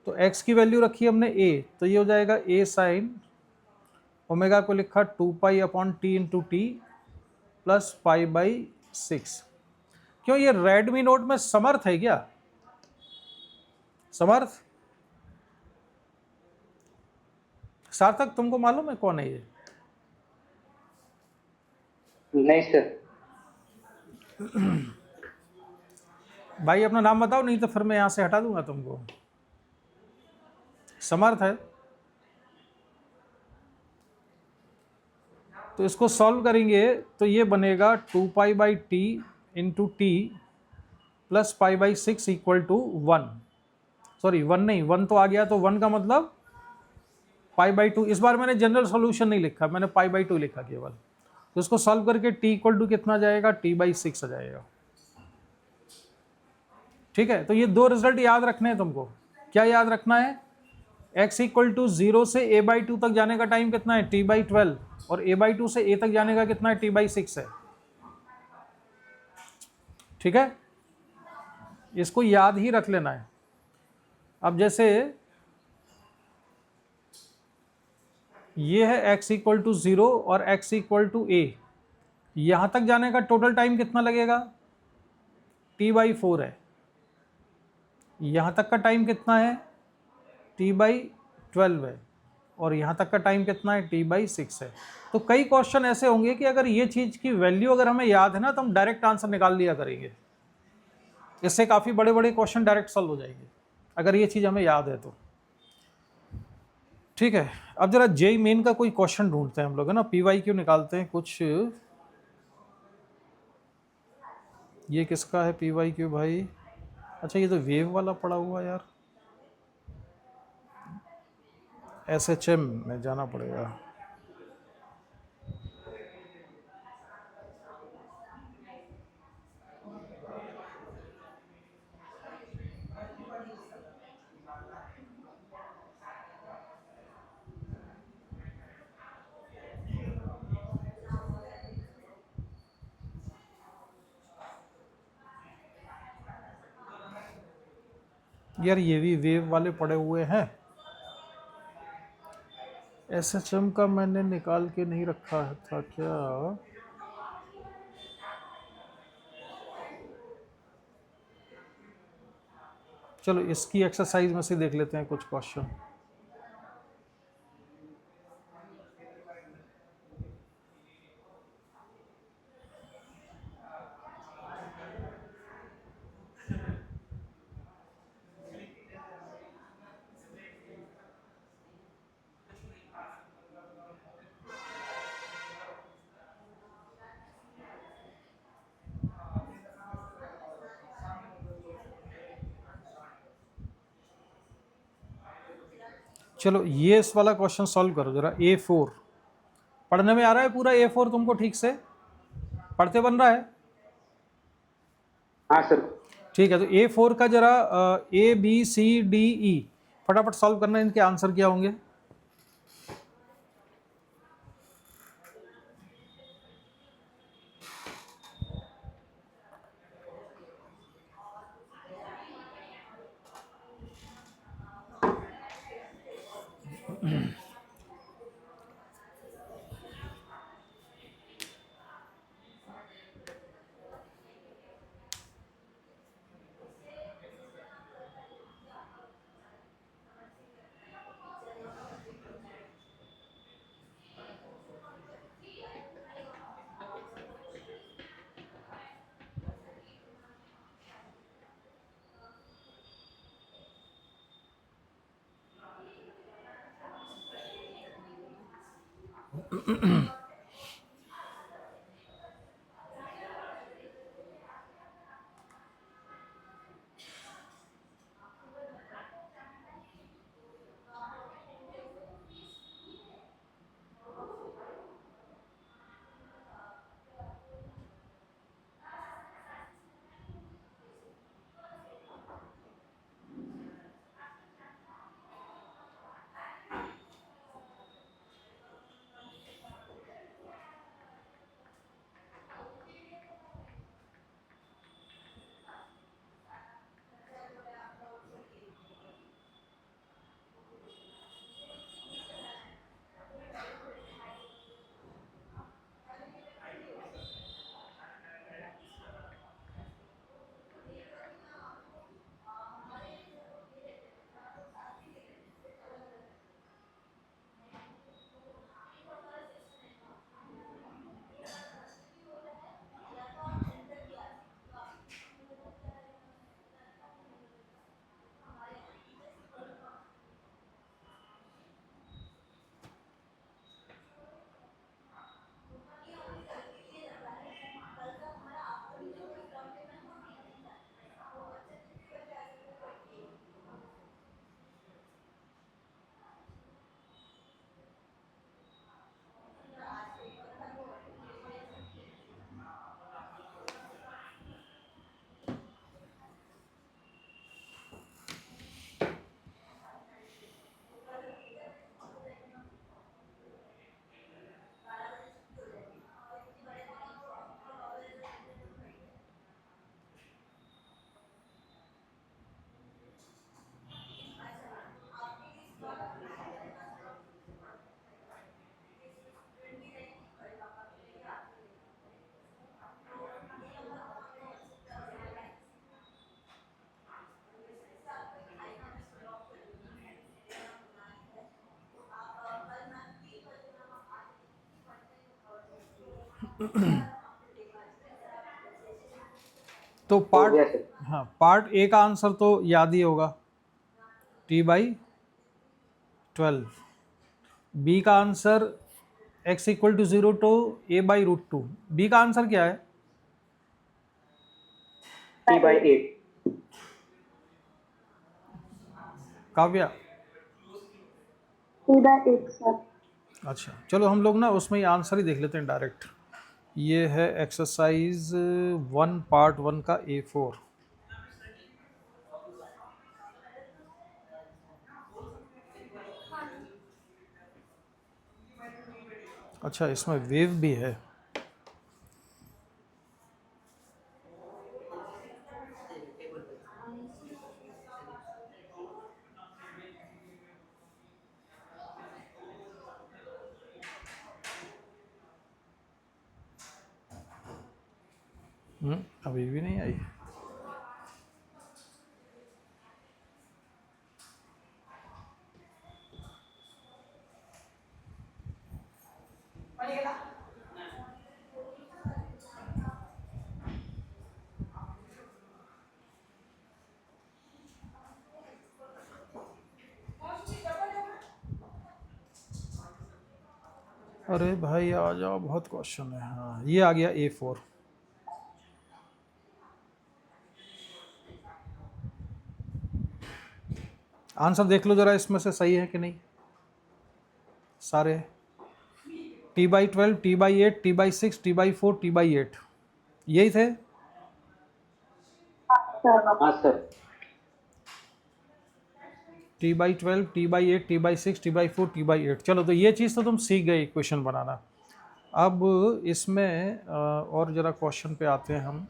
तो x की वैल्यू रखी हमने a, तो ये हो जाएगा a साइन ओमेगा को लिखा 2 pi upon T into t plus pi by 6। क्यों, ये रेडमी नोट में समर्थ है क्या, समर्थ, सार्थक तुमको मालूम है कौन है ये, नहीं सर। भाई अपना नाम बताओ, नहीं तो फिर मैं यहां से हटा दूंगा तुमको। समर्थ है। तो इसको सॉल्व करेंगे तो ये बनेगा 2 pi by T into t plus pi by 6 equal to 1, sorry 1 नहीं, 1 तो आ गया, तो 1 का मतलब पाई बाई 2। इस बार मैंने जनरल सॉल्यूशन नहीं लिखा, मैंने पाई बाई 2 लिखा केवल। तो इसको सॉल्व करके t इक्वल टू कितना जाएगा, t बाई 6 आ जाएगा। ठीक है, तो ये दो रिजल्ट याद रखने हैं तुमको। क्या याद रखना है, x इक्वल टू 0 से a/2 तक जाने का टाइम कितना है, t/12, और a/2 से a तक जाने का कितना है, t/6 है। ठीक है, इसको याद ही रख लेना है। अब जैसे ये है x इक्वल टू 0 और x इक्वल टू a, यहां तक जाने का टोटल टाइम कितना लगेगा, t/4 है। यहां तक का टाइम कितना है, t/12 है, और यहाँ तक का टाइम कितना है, t/6 है। तो कई क्वेश्चन ऐसे होंगे कि अगर ये चीज़ की वैल्यू अगर हमें याद है ना, तो हम डायरेक्ट आंसर निकाल लिया करेंगे। इससे काफ़ी बड़े बड़े क्वेश्चन डायरेक्ट सॉल्व हो जाएंगे अगर ये चीज़ हमें याद है तो। ठीक है, अब जरा जेई मेन का कोई क्वेश्चन ढूंढते हैं हम लोग, है ना, PYQ निकालते हैं कुछ। ये किसका है PYQ भाई, अच्छा ये तो वेव वाला पड़ा हुआ है यार, SHM में जाना पड़ेगा। यार ये भी वेव वाले पड़े हुए हैं, SHM का मैंने निकाल के नहीं रखा था क्या, चलो इसकी एक्सरसाइज में से देख लेते हैं कुछ क्वेश्चन। चलो ये इस वाला क्वेश्चन सॉल्व करो जरा, A4 पढ़ने में आ रहा है पूरा, A4 तुमको ठीक से पढ़ते बन रहा है, हाँ सर। ठीक है। तो A4 का जरा ABCDE फटाफट सॉल्व करना, इनके आंसर क्या होंगे। तो हो पार्ट, गया सर। हाँ पार्ट ए का आंसर तो याद ही होगा, T/12। बी का answer x equal to 0 to a/√2। B का आंसर क्या है? T/8। काव्या? T/8 sir. अच्छा चलो हम लोग ना उसमें ही आंसर ही देख लेते हैं डायरेक्ट। ये है एक्सरसाइज 1 पार्ट 1 का A4। अच्छा इसमें वेव भी है। अभी भी नहीं आई। अरे भाई आ जाओ, बहुत क्वेश्चन है। हाँ ये आ गया A4। आंसर देख लो जरा, इसमें से सही है कि नहीं सारे। T/12, T/8, T/6, T/4, T/8 यही थे। सर हाँ sir. T/12, T/8, T/6, T/4, T/8। चलो तो ये चीज़ तो तुम सीख गए इक्वेशन बनाना। अब इसमें और जरा क्वेश्चन पे आते हैं हम।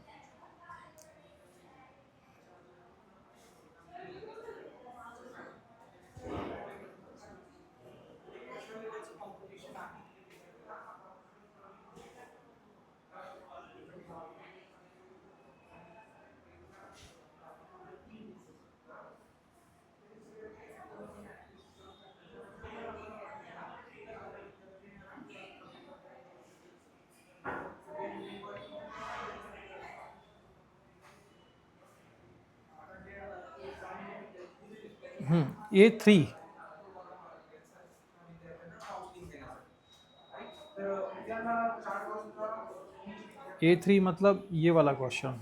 A3। A3 मतलब ये वाला क्वेश्चन।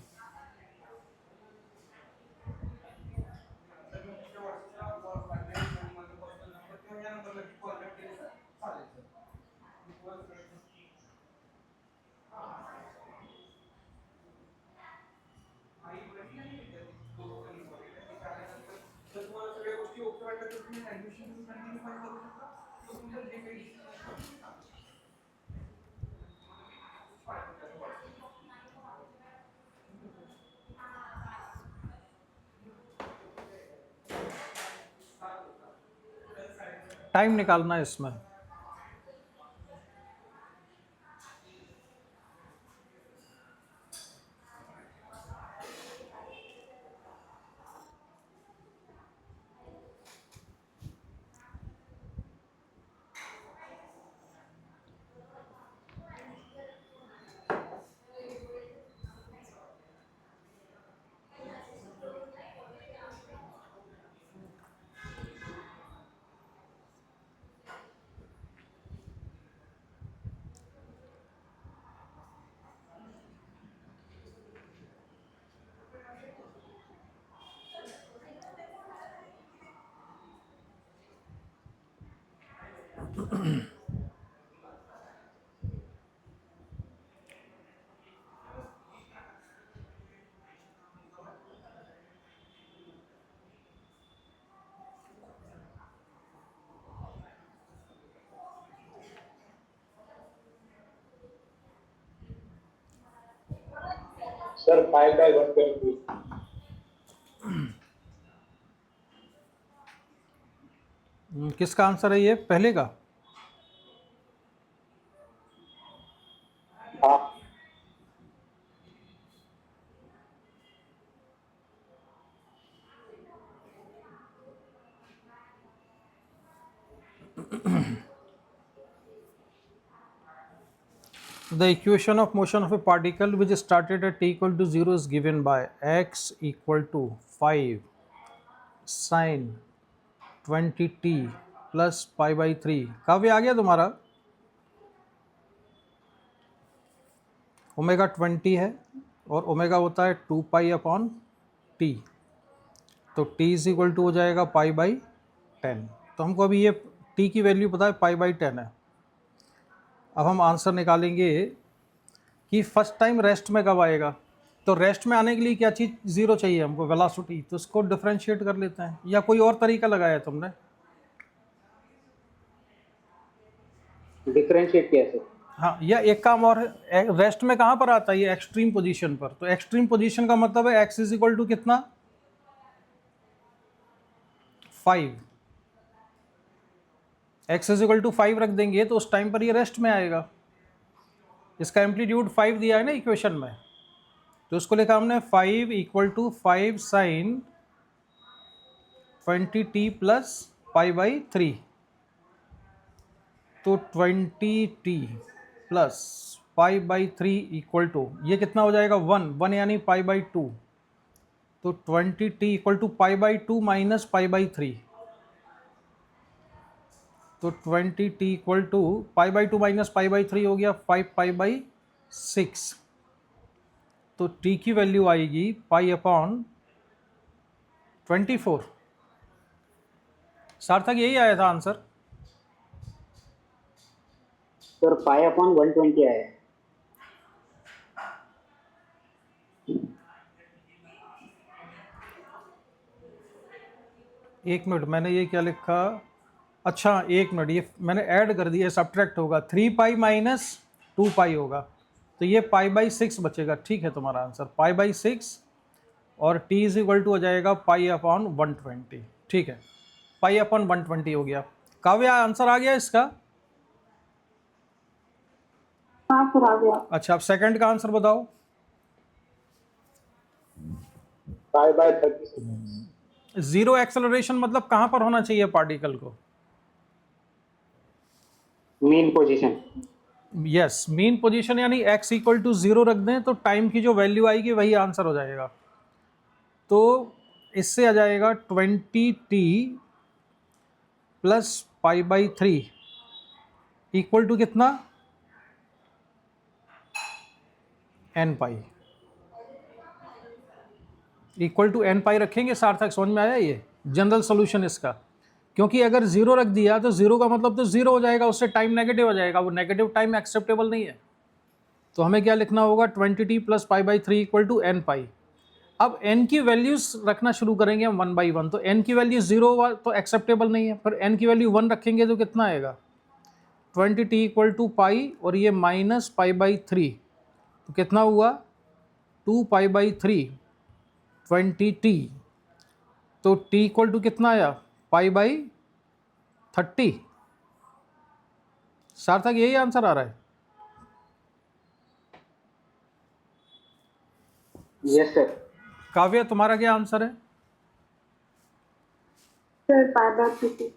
टाइम निकालना है इसमें। सर 5/120। किसका आंसर है ये, पहले का? हाँ The equation of motion of a particle which started at t equal to 0 is given by x equal to 5 sin 20t plus pi by 3। काव्य आ गया तुम्हारा? ओमेगा 20 है और ओमेगा होता है 2 पाई अपॉन टी, तो t इज इक्वल टू हो जाएगा पाई बाई 10। तो हमको अभी ये t की वैल्यू पता है पाई बाई 10 है। अब हम आंसर निकालेंगे कि फर्स्ट टाइम रेस्ट में कब आएगा। तो रेस्ट में आने के लिए क्या चीज़ ज़ीरो चाहिए हमको, वेलोसिटी, तो उसको डिफरेंशिएट कर लेते हैं, या कोई और तरीका लगाया तुमने? डिफरेंशिएट किया सर। हाँ, या एक काम और है, रेस्ट में कहाँ पर आता है ये, एक्सट्रीम पोजीशन पर। तो एक्सट्रीम पोजीशन का मतलब है x इज इक्वल टू कितना, 5। x इज इक्वल टू 5 रख देंगे तो उस टाइम पर ये रेस्ट में आएगा। इसका एम्पलीट्यूड 5 दिया है ना इक्वेशन में, तो उसको लिखा हमने 5 equal to 5 sine 20t plus pi by 3। तो 20t plus pi by 3 equal to ये कितना हो जाएगा, 1 यानी पाई बाई 2। तो 20t equal to pi by 2 minus pi by 3। तो 20t equal to pi by 2 minus pi by 3 हो गया 5 पाई बाई 6। तो t की वैल्यू आएगी पाई अपॉन 24। सार्थक यही आया था आंसर। सर पाई अपॉन 120 आया है। एक मिनट, मैंने ये क्या लिखा, अच्छा एक मिनट, ये मैंने ऐड कर दिया, सब्ट्रैक्ट होगा, 3 पाई माइनस 2 पाई होगा, तो ये पाई बाई 6 बचेगा। ठीक है तुम्हारा आंसर पाई बाई 6, और t इज इक्वल टू हो जाएगा पाई अपॉन 120। ठीक है, पाई अपॉन 120 हो गया। काव्य आंसर आ गया इसका? हाँ सर आ गया। अच्छा, अब सेकंड का आंसर बताओ। 5/36। जीरो एक्सेलरेशन मतलब कहाँ पर होना चाहिए पार्टिकल को? Mean position. Yes, mean position, यानी x इक्वल टू 0 रख दें तो टाइम की जो वैल्यू आएगी वही आंसर हो जाएगा। तो इससे आ जाएगा 20t plus pi by 3 equal to कितना, n pi equal to n pi रखेंगे। सार्थक समझ में आया ये जनरल सोल्यूशन इसका? क्योंकि अगर जीरो रख दिया तो जीरो का मतलब तो जीरो हो जाएगा, उससे टाइम नेगेटिव हो जाएगा, वो नेगेटिव टाइम एक्सेप्टेबल नहीं है। तो हमें क्या लिखना होगा, 20t plus pi by 3 equal to n pi. अब n की वैल्यूज रखना शुरू करेंगे हम 1 बाई 1। तो n की वैल्यू 0 तो एक्सेप्टेबल नहीं है, पर n की वैल्यू 1 रखेंगे तो कितना आएगा, 20t इक्वल टू पाई और ये माइनस पाई बाई 3, तो कितना हुआ 2 पाई बाई 3 20t। तो t इक्वल टू कितना आया, पाई बाई 30। सार्थक यही आंसर आ रहा है? Yes sir. काव्या तुम्हारा क्या आंसर है? Sir pi by 50।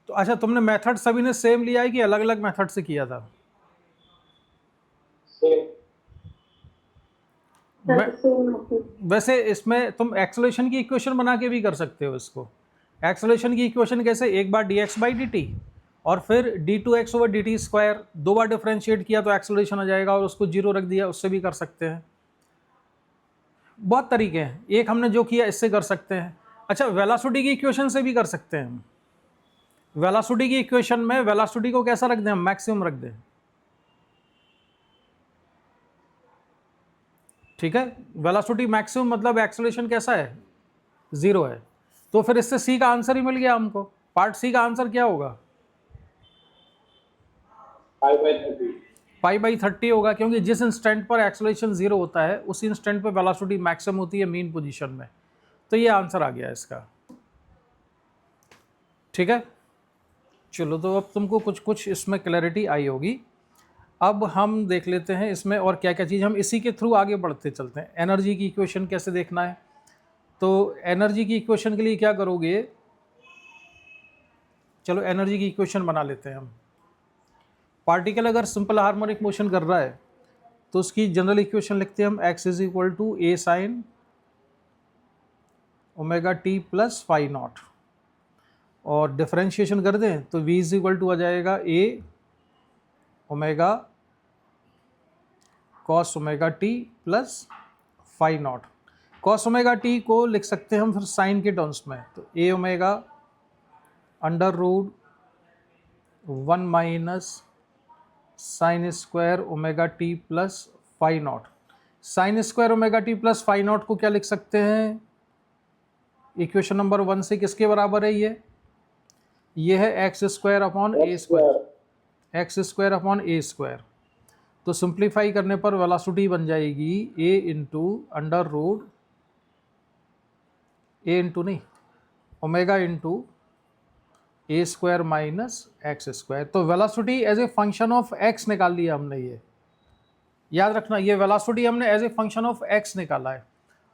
तो अच्छा, तुमने मेथड सभी ने सेम लिया है कि अलग अलग मेथड से किया था? Same. मैं सर वैसे इसमें तुम एक्सेलरेशन की इक्वेशन बना के भी कर सकते हो इसको। एक्सेलरेशन की इक्वेशन कैसे, एक बार dx बाई dt और फिर d2x ओवर dt स्क्वायर, 2 बार डिफरेंशिएट किया तो एक्सेलरेशन आ जाएगा, और उसको जीरो रख दिया, उससे भी कर सकते हैं। बहुत तरीके हैं, एक हमने जो किया इससे कर सकते हैं। अच्छा, वेलोसिटी की इक्वेशन से भी कर सकते हैं। वेलोसिटी की इक्वेशन में वेलोसिटी को कैसा रख दें हम, मैक्सिमम रख दें, ठीक है। वेलोसिटी मैक्सिमम मतलब एक्सेलरेशन कैसा है, जीरो है। तो फिर इससे सी का आंसर ही मिल गया हमको। पार्ट सी का आंसर क्या होगा, Pi by 30. पाई बाई 30 होगा, क्योंकि जिस इंस्टेंट पर एक्सेलरेशन जीरो होता है उस इंस्टेंट पर वेलोसिटी मैक्सिमम होती है मीन पोजीशन में। तो ये आंसर आ गया इसका, ठीक है। चलो, तो अब तुमको कुछ कुछ इसमें क्लैरिटी आई होगी। अब हम देख लेते हैं इसमें और क्या क्या चीज़, हम इसी के थ्रू आगे बढ़ते चलते हैं। एनर्जी की इक्वेशन कैसे देखना है, तो एनर्जी की इक्वेशन के लिए क्या करोगे, चलो एनर्जी की इक्वेशन बना लेते हैं हम। पार्टिकल अगर सिंपल हार्मोनिक मोशन कर रहा है तो उसकी जनरल इक्वेशन लिखते हैं हम, x is equal to a sine omega t plus phi naught, और डिफरेंशिएशन कर दें तो v इज इक्वल टू आ जाएगा a omega cos omega t plus phi naught. Cos omega t को लिख सकते हैं हम फिर साइन के टर्म्स में, तो a omega under root 1 minus sine square omega t plus phi naught. Sine square omega t plus phi naught को क्या लिख सकते हैं, इक्वेशन नंबर 1 से किसके बराबर है ये है x square upon a square, x square upon a square. तो सिंप्लीफाई करने पर वेलोसिटी बन जाएगी a into under root, a into नहीं omega into a square minus x square. तो velocity as a function of x निकाल लिया हमने, ये याद रखना, ये वेलोसिटी हमने as a function of x निकाला है।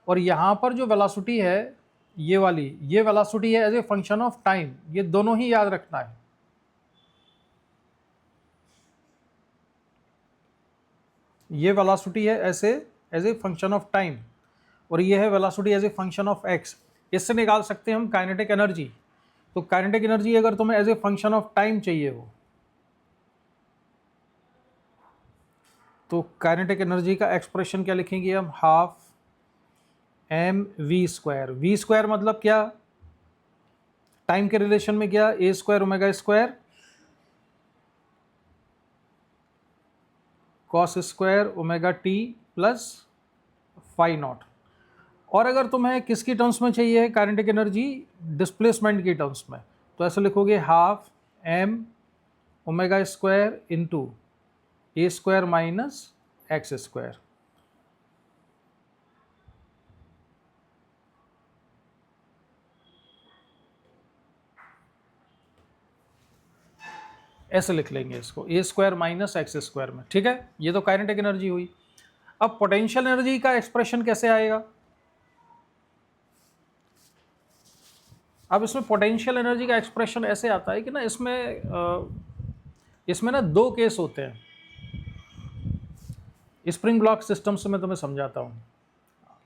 और यहाँ पर जो वेलोसिटी है ये वाली, ये वेलोसिटी है as a function of time, ये दोनों ही याद रखना है। ये वेलोसिटी है ऐसे as a function of time, और ये है velocity as a function of x. इससे निकाल सकते हैं हम काइनेटिक एनर्जी। तो काइनेटिक एनर्जी अगर तुम्हें as a function of time चाहिए हो, तो काइनेटिक एनर्जी का एक्सप्रेशन क्या लिखेंगे हम, half m v square. V square मतलब क्या, टाइम के रिलेशन में क्या, a square omega square cos square omega t plus phi naught. और अगर तुम्हें किसकी टर्म्स में चाहिए है काइनेटिक एनर्जी, डिस्प्लेसमेंट की टर्म्स में, तो ऐसे लिखोगे half m omega square into a square minus x square. ऐसे लिख लेंगे इसको, a square minus x square में, ठीक है। ये तो काइनेटिक एनर्जी हुई। अब पोटेंशियल एनर्जी का एक्सप्रेशन कैसे आएगा, अब इसमें पोटेंशियल एनर्जी का एक्सप्रेशन ऐसे आता है कि ना, इसमें ना दो केस होते हैं। स्प्रिंग ब्लॉक सिस्टम से मैं तुम्हें समझाता हूँ।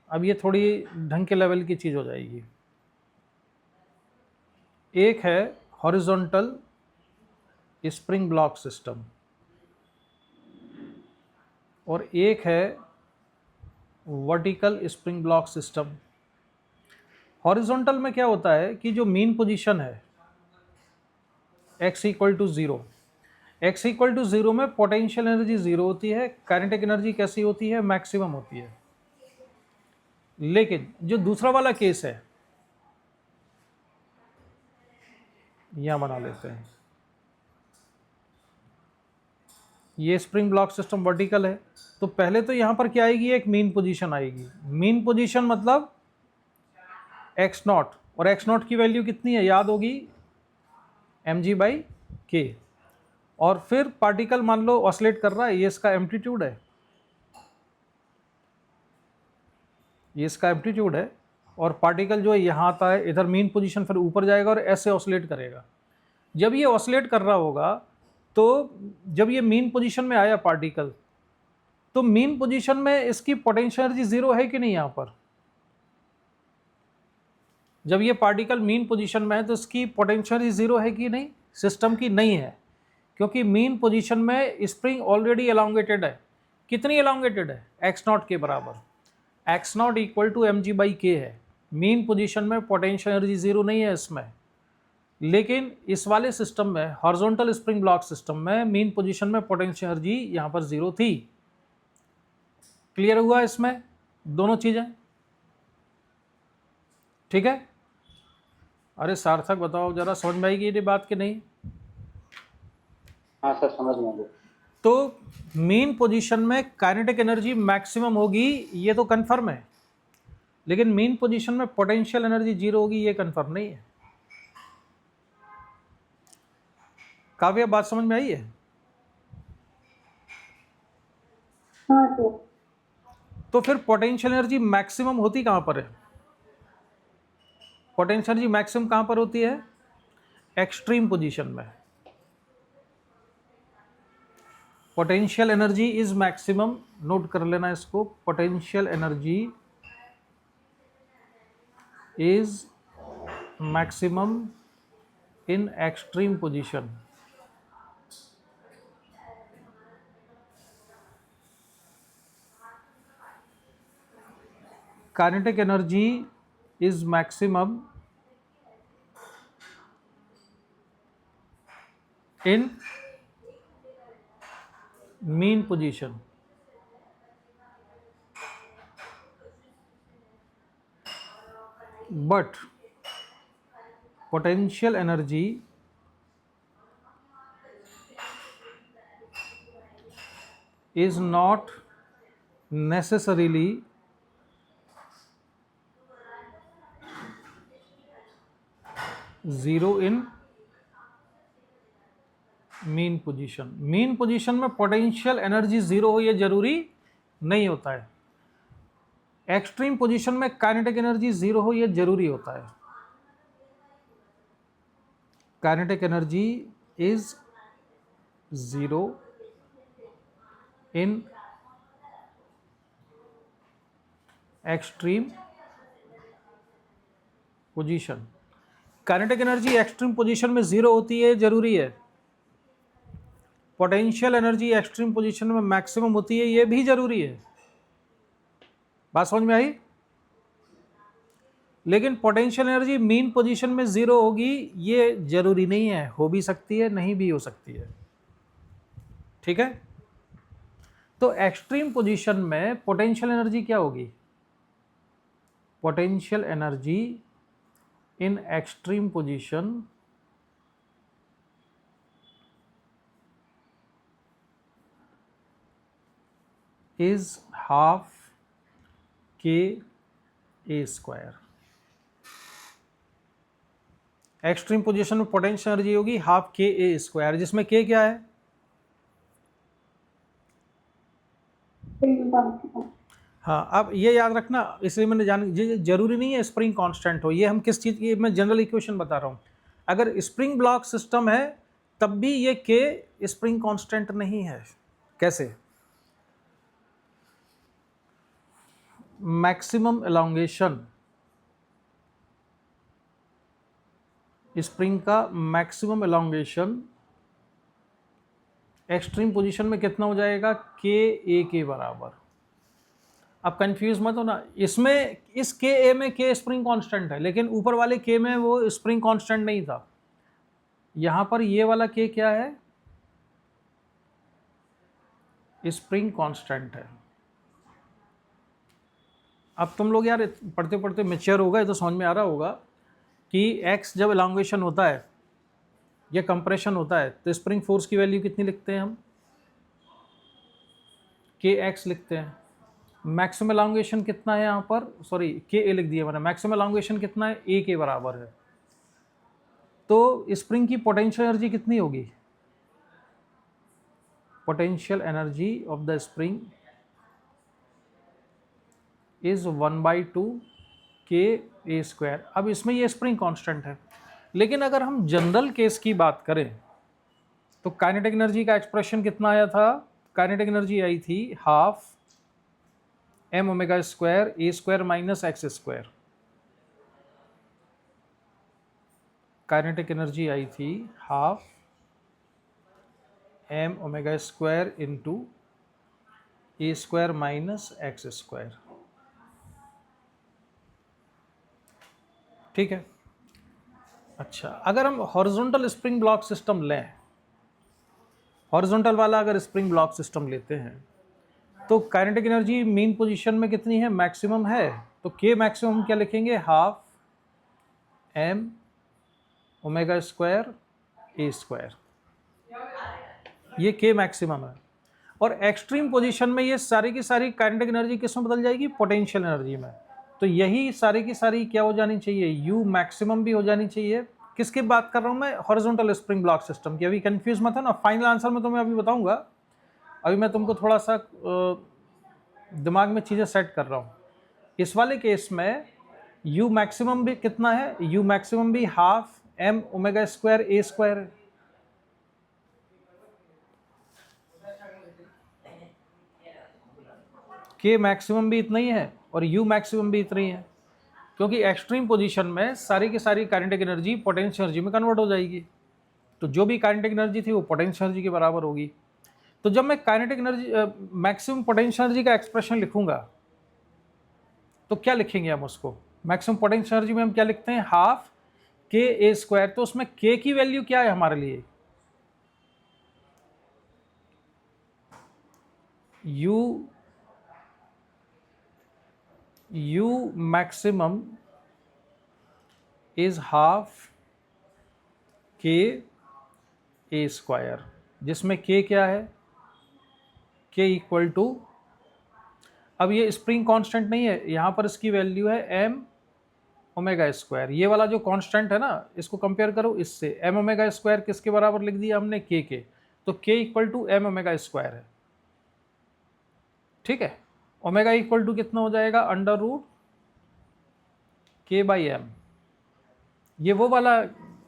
अब ये थोड़ी ढंग के लेवल की चीज़ हो जाएगी। एक है हॉरिजॉन्टल स्प्रिंग ब्लॉक सिस्टम, और एक है vertical spring block system. Horizontal में क्या होता है कि जो मीन पोजीशन है x equal to zero, x equal to zero में पोटेंशियल एनर्जी ज़ीरो होती है, काइनेटिक एनर्जी कैसी होती है, मैक्सिमम होती है। लेकिन जो दूसरा वाला केस है, यहां बना लेते हैं, ये स्प्रिंग ब्लॉक सिस्टम वर्टिकल है, तो पहले तो यहां पर क्या आएगी, एक मीन पोजीशन आएगी। मीन पोजीशन मतलब x नॉट, और x नॉट की वैल्यू कितनी है, याद होगी, mg/k। और फिर पार्टिकल मान लो ऑसिलेट कर रहा है, ये इसका एम्पलीट्यूड है, ये इसका एम्पलीट्यूड है, और पार्टिकल जो है यहाँ आता है, इधर मीन पोजीशन, फिर ऊपर जाएगा और ऐसे ऑसिलेट करेगा। जब ये ऑसिलेट कर रहा होगा, तो जब ये मीन पोजीशन में आया पार्टिकल, तो मीन पोजीशन में इसकी पोटेंशियल एनर्जी ज़ीरो है कि नहीं यहाँ पर? जब ये पार्टिकल मीन पोजीशन में है तो इसकी पोटेंशियल एनर्जी ज़ीरो है कि नहीं? सिस्टम की नहीं है, क्योंकि मीन पोजीशन में स्प्रिंग ऑलरेडी एलोंगेटेड है। कितनी एलोंगेटेड है? एक्स नॉट के बराबर। X not equal to mg/k है। मीन पोजीशन में पोटेंशियल एनर्जी ज़ीरो नहीं है इसमें, लेकिन इस वाले सिस्टम में, हॉरिजॉन्टल स्प्रिंग ब्लॉक सिस्टम में, मीन पोजीशन में पोटेंशियल एनर्जी यहाँ पर ज़ीरो थी। क्लियर हुआ इसमें दोनों चीज़ें? ठीक है। अरे सार्थक बताओ जरा, समझ में आएगी ये बात कि नहीं? हाँ सर, समझ में आ गया। तो मीन पोजीशन में काइनेटिक एनर्जी मैक्सिमम होगी, ये तो कंफर्म है, लेकिन मीन पोजीशन में पोटेंशियल एनर्जी जीरो होगी, ये कंफर्म नहीं है। काव्य, बात समझ में आई है? हाँ सर। तो फिर पोटेंशियल एनर्जी मैक्सिमम होती कहां पर है? पोटेंशियल एनर्जी मैक्सिमम कहां पर होती है? एक्सट्रीम पोजीशन में। Potential energy is maximum, note कर लेना इसको, potential energy is maximum in extreme position. Kinetic energy is maximum in mean position. But potential energy is not necessarily zero in mean position. Mean position में potential energy zero हो ये जरूरी नहीं होता है। एक्सट्रीम पोजीशन में kinetic energy zero हो ये जरूरी होता है। Kinetic energy is zero in extreme position. Kinetic energy extreme position में जीरो होती है, जरूरी है। पोटेंशियल एनर्जी एक्सट्रीम पोजीशन में मैक्सिमम होती है, ये भी जरूरी है। बात समझ में आई? लेकिन पोटेंशियल एनर्जी मीन पोजीशन में जीरो होगी ये जरूरी नहीं है, हो भी सकती है, नहीं भी हो सकती है। ठीक है। तो एक्सट्रीम पोजीशन में पोटेंशियल एनर्जी क्या होगी? Potential energy in extreme position is half k a square. Extreme position में पोटेंशियल एनर्जी होगी हाफ के ए स्क्वायर, जिसमें के क्या है? हाँ, अब ये याद रखना, इसलिए मैंने ये जरूरी नहीं है स्प्रिंग कांस्टेंट हो। ये हम किस चीज़ की, मैं जनरल इक्वेशन बता रहा हूँ। अगर स्प्रिंग ब्लॉक सिस्टम है तब भी ये के स्प्रिंग कांस्टेंट नहीं है। कैसे? मैक्सिमम एलोंगेशन, स्प्रिंग का मैक्सिमम एलोंगेशन एक्सट्रीम पोजीशन में कितना हो जाएगा, के ए के बराबर। अब कंफ्यूज मत हो ना, इसमें इस के ए में के स्प्रिंग कांस्टेंट है, लेकिन ऊपर वाले के में वो स्प्रिंग कांस्टेंट नहीं था। यहां पर ये वाला के क्या है, स्प्रिंग कांस्टेंट है। अब तुम लोग यार पढ़ते पढ़ते मैच्योर हो गए तो समझ में आ रहा होगा कि x जब एलोंगेशन होता है या कंप्रेशन होता है तो स्प्रिंग फोर्स की वैल्यू कितनी लिखते हैं हम, के एक्स लिखते हैं। मैक्सिमम एलोंगेशन कितना है यहाँ पर, सॉरी के ए लिख दिया मैंने, मैक्सिमम एलोंगेशन कितना है, ए के बराबर है। तो स्प्रिंग की पोटेंशियल एनर्जी कितनी होगी, potential energy of the spring is 1/2 के ए स्क्वायर। अब इसमें ये स्प्रिंग कांस्टेंट है, लेकिन अगर हम जनरल केस की बात करें तो काइनेटिक एनर्जी का एक्सप्रेशन कितना आया था, काइनेटिक एनर्जी आई थी half m omega square a square minus x square. Kinetic energy आई थी half m omega square into a square minus x square. ठीक है। अच्छा, अगर हम हॉरिजॉन्टल स्प्रिंग ब्लॉक सिस्टम लें, हॉरिजॉन्टल वाला अगर स्प्रिंग ब्लॉक सिस्टम लेते हैं तो काइनेटिक एनर्जी मेन पोजीशन में कितनी है, मैक्सिमम है। तो के मैक्सिमम क्या लिखेंगे, half m omega square a square, ये के मैक्सिमम है। और एक्सट्रीम पोजीशन में ये सारी की सारी काइनेटिक एनर्जी किस में बदल जाएगी, पोटेंशियल एनर्जी में। तो यही सारी की सारी क्या हो जानी चाहिए, यू मैक्सिमम भी हो जानी चाहिए। किसकी बात कर रहा हूँ मैं, हॉरिजॉन्टल स्प्रिंग ब्लॉक सिस्टम की। अभी कंफ्यूज मत हो ना, फाइनल आंसर में तुम्हें अभी बताऊंगा, अभी मैं तुमको थोड़ा सा दिमाग में चीज़ें सेट कर रहा हूँ। इस वाले केस में यू मैक्सिमम भी कितना है, यू मैक्सिमम भी half m omega square a square है। के मैक्सिमम भी इतना ही है और यू मैक्सिमम भी इतना ही है, क्योंकि एक्सट्रीम पोजीशन में सारी की सारी काइनेटिक एनर्जी पोटेंशियल एनर्जी में कन्वर्ट हो जाएगी। तो जो भी काइनेटिक एनर्जी थी वो पोटेंशियल एनर्जी के बराबर होगी। तो जब मैं kinetic energy maximum potential energy का एक्सप्रेशन लिखूंगा तो क्या लिखेंगे हम उसको, मैक्सिमम पोटेंशियल एनर्जी में हम क्या लिखते हैं, हाफ के ए स्क्वायर। तो उसमें के की वैल्यू क्या है हमारे लिए, यू मैक्सिमम इज हाफ के ए स्क्वायर, जिसमें के क्या है, के इक्वल टू, अब ये स्प्रिंग कांस्टेंट नहीं है, यहाँ पर इसकी वैल्यू है एम ओमेगा स्क्वायर। ये वाला जो कांस्टेंट है ना, इसको कंपेयर करो इससे, एम ओमेगा स्क्वायर किसके बराबर लिख दिया हमने, के। तो k equal to m omega square है। ठीक है, ओमेगा इक्वल टू कितना हो जाएगा, under root k by m. ये वो वाला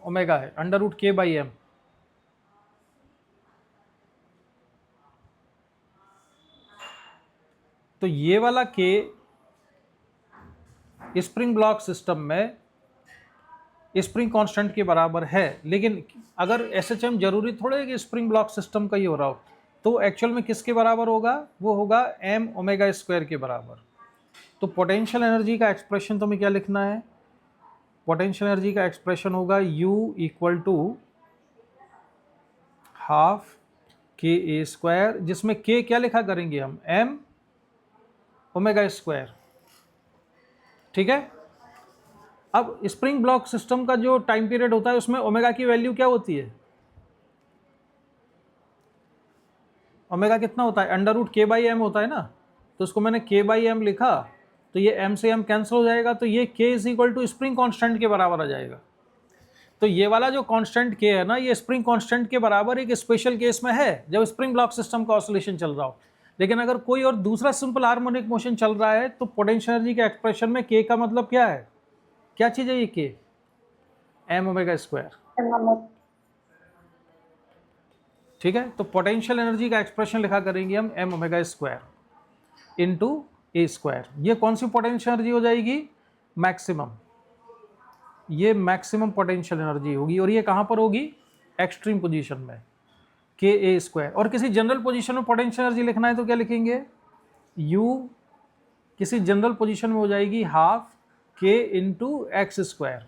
ओमेगा है, under root k by m. तो ये वाला के स्प्रिंग ब्लॉक सिस्टम में स्प्रिंग कांस्टेंट के बराबर है, लेकिन अगर एसएचएम जरूरी थोड़े कि स्प्रिंग ब्लॉक सिस्टम का ही हो रहा हो, तो एक्चुअल में किसके बराबर होगा, वो होगा एम ओमेगा स्क्वायर के बराबर। तो पोटेंशियल एनर्जी का एक्सप्रेशन तुम्हें क्या लिखना है, पोटेंशियल एनर्जी का एक्सप्रेशन होगा U इक्वल टू हाफ के ए स्क्वायर, जिसमें के क्या लिखा करेंगे हम, एम ओमेगा स्क्वायर। ठीक है। अब स्प्रिंग ब्लॉक सिस्टम का जो टाइम पीरियड होता है उसमें ओमेगा की वैल्यू क्या होती है, ओमेगा कितना होता है, under root k by M होता है ना। तो उसको मैंने के बाई एम लिखा, तो ये एम से एम कैंसिल हो जाएगा, तो ये k is equal to spring constant के बराबर आ जाएगा। तो ये वाला जो कांस्टेंट के है ना, ये स्प्रिंग कांस्टेंट के बराबर एक स्पेशल केस में है जब स्प्रिंग ब्लॉक सिस्टम का ऑसिलेशन चल रहा हो। लेकिन अगर कोई और दूसरा सिंपल हार्मोनिक मोशन चल रहा है तो पोटेंशियल एनर्जी के एक्सप्रेशन में के का मतलब क्या है, क्या चीज है ये के, एम ओमेगा स्क्वायर। ठीक है। तो पोटेंशियल एनर्जी का एक्सप्रेशन लिखा करेंगे हम M omega square into a square. ये कौन सी पोटेंशियल एनर्जी हो जाएगी, मैक्सिमम, ये मैक्सिमम पोटेंशियल एनर्जी होगी। और ये कहाँ पर होगी, एक्सट्रीम पोजीशन में। के ए स्क्वायर। और किसी जनरल पोजीशन में पोटेंशियल एनर्जी लिखना है तो क्या लिखेंगे, यू किसी जनरल पोजीशन में हो जाएगी हाफ के इंटू एक्स स्क्वायर।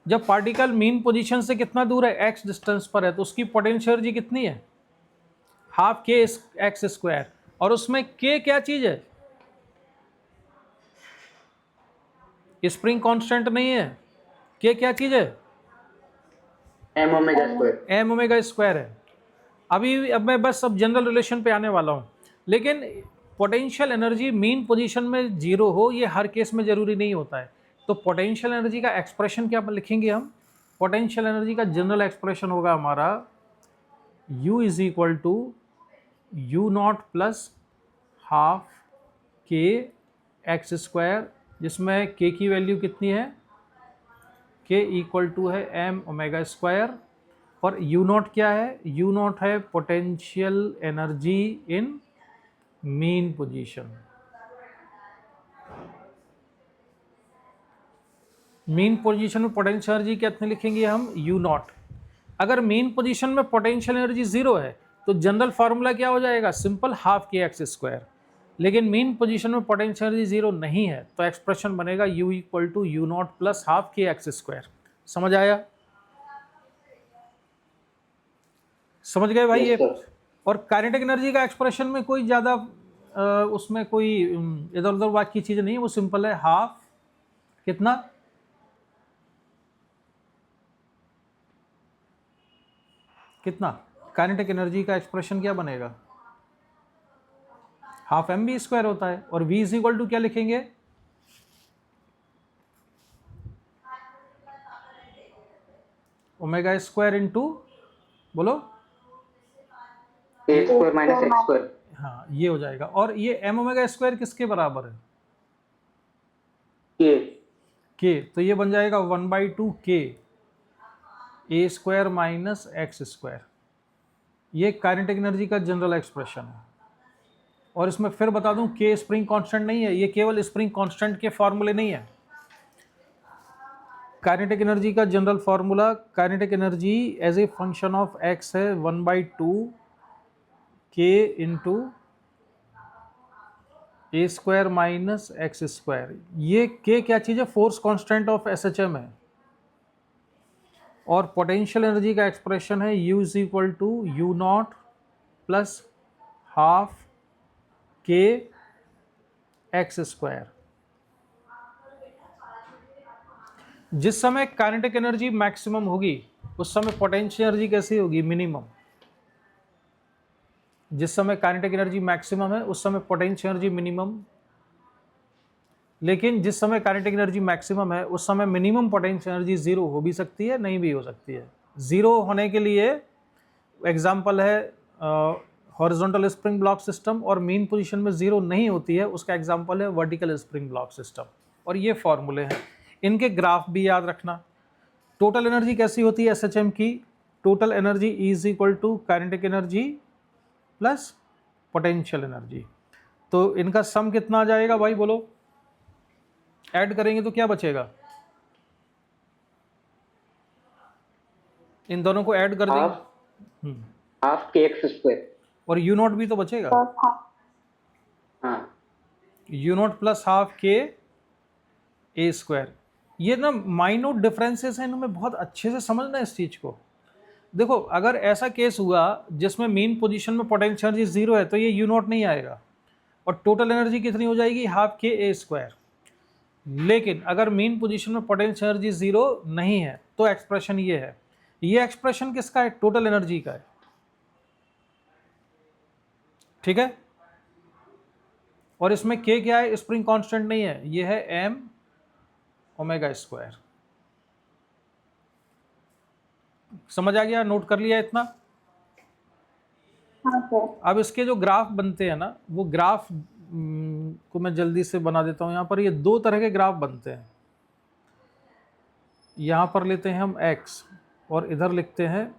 जब पार्टिकल मीन पोजीशन से कितना दूर है, एक्स डिस्टेंस पर है, तो उसकी पोटेंशियल एनर्जी कितनी है, हाफ के एक्स स्क्वायर। और उसमें के क्या चीज है, स्प्रिंग कांस्टेंट नहीं है, के क्या चीज है, m omega square. M omega square है। अब मैं बस अब जनरल रिलेशन पे आने वाला हूँ। लेकिन पोटेंशियल एनर्जी मीन पोजीशन में जीरो हो ये हर केस में जरूरी नहीं होता है। तो पोटेंशियल एनर्जी का एक्सप्रेशन क्या लिखेंगे हम, पोटेंशियल एनर्जी का जनरल एक्सप्रेशन होगा हमारा U is equal to u naught plus half k x square, जिसमें के की वैल्यू कितनी है, के इक्वल टू है एम ओमेगा स्क्वायर। और यू नॉट क्या है, यू नॉट है potential energy in mean position. Mean position में पोटेंशियल एनर्जी कितने लिखेंगे हम, यू नॉट। अगर मीन पोजीशन में पोटेंशियल एनर्जी जीरो है तो जनरल फार्मूला क्या हो जाएगा, simple half k x square. लेकिन मीन पोजीशन में पोटेंशियल एनर्जी जीरो नहीं है तो एक्सप्रेशन बनेगा u equal to u naught plus half k x square. समझ आया, समझ गए भाई ये। और काइनेटिक एनर्जी का एक्सप्रेशन में कोई ज़्यादा उसमें कोई इधर उधर बात की चीज़ नहीं है, वो सिंपल है हाफ कितना, कितना काइनेटिक एनर्जी का एक्सप्रेशन क्या बनेगा, हाफ एम बी स्क्वायर होता है। और v इज इक्वल टू क्या लिखेंगे, ओमेगा स्क्वायर इंटू, बोलो, ए स्क्वायर माइनस एक्स स्क्वायर। हाँ ये हो जाएगा। और ये एम ओमेगा स्क्वायर किसके बराबर है, के, तो ये बन जाएगा 1/2 के ए स्क्वायर माइनस एक्स स्क्वायर। ये काइनेटिक एनर्जी का जनरल एक्सप्रेशन है। और इसमें फिर बता दूं के स्प्रिंग कांस्टेंट नहीं है, ये केवल स्प्रिंग कांस्टेंट के फॉर्मूले नहीं है। काइनेटिक एनर्जी का general formula, kinetic energy as a function of x है 1/2 k into a square minus x square. ये के क्या चीज़ है, फोर्स कांस्टेंट ऑफ SHM है। और पोटेंशियल एनर्जी का एक्सप्रेशन है U is equal to u naught plus half k x square. जिस समय काइनेटिक एनर्जी मैक्सिमम होगी उस समय पोटेंशियल एनर्जी कैसी होगी, मिनिमम। जिस समय काइनेटिक एनर्जी मैक्सिमम है उस समय पोटेंशियल एनर्जी मिनिमम। लेकिन जिस समय काइनेटिक एनर्जी मैक्सिमम है उस समय मिनिमम पोटेंशियल एनर्जी जीरो हो भी सकती है, नहीं भी हो सकती है। जीरो होने के लिए एग्जांपल है हॉरिजॉन्टल स्प्रिंग ब्लॉक सिस्टम, और मीन पोजीशन में जीरो नहीं होती है उसका एग्जांपल है वर्टिकल स्प्रिंग ब्लॉक सिस्टम। और ये फॉर्मूले हैं, इनके ग्राफ भी याद रखना। टोटल एनर्जी कैसी होती है SHM की, total energy is equal to kinetic energy plus potential energy. तो इनका सम कितना आ जाएगा भाई, बोलो, ऐड करेंगे तो क्या बचेगा, इन दोनों को ऐड कर देंगे, हाफ के एक्स स्क्वायर। और यू नॉट भी तो बचेगा, हाँ यू नॉट प्लस हाफ के ए स्क्वायर। ये ना माइन्यूट डिफरेंसेस हैं, इनमें बहुत अच्छे से समझना इस चीज को। देखो अगर ऐसा केस हुआ जिसमें मीन पोजीशन में पोटेंशियल एनर्जी जीरो है तो ये यू नॉट नहीं आएगा और टोटल एनर्जी कितनी हो जाएगी, हाफ के ए स्क्वायर। लेकिन अगर मीन पोजीशन में पोटेंशियल एनर्जी जीरो नहीं है तो एक्सप्रेशन ये है। ये एक्सप्रेशन किसका है, टोटल एनर्जी का है, ठीक है। और इसमें के क्या है, स्प्रिंग कांस्टेंट नहीं है, ये है एम ओमेगा स्क्वायर। समझ आ गया, नोट कर लिया इतना। हाँ सर। अब इसके जो ग्राफ बनते हैं ना, वो ग्राफ को मैं जल्दी से बना देता हूं। यहाँ पर ये दो तरह के ग्राफ बनते हैं। यहाँ पर लेते हैं हम x और इधर लिखते हैं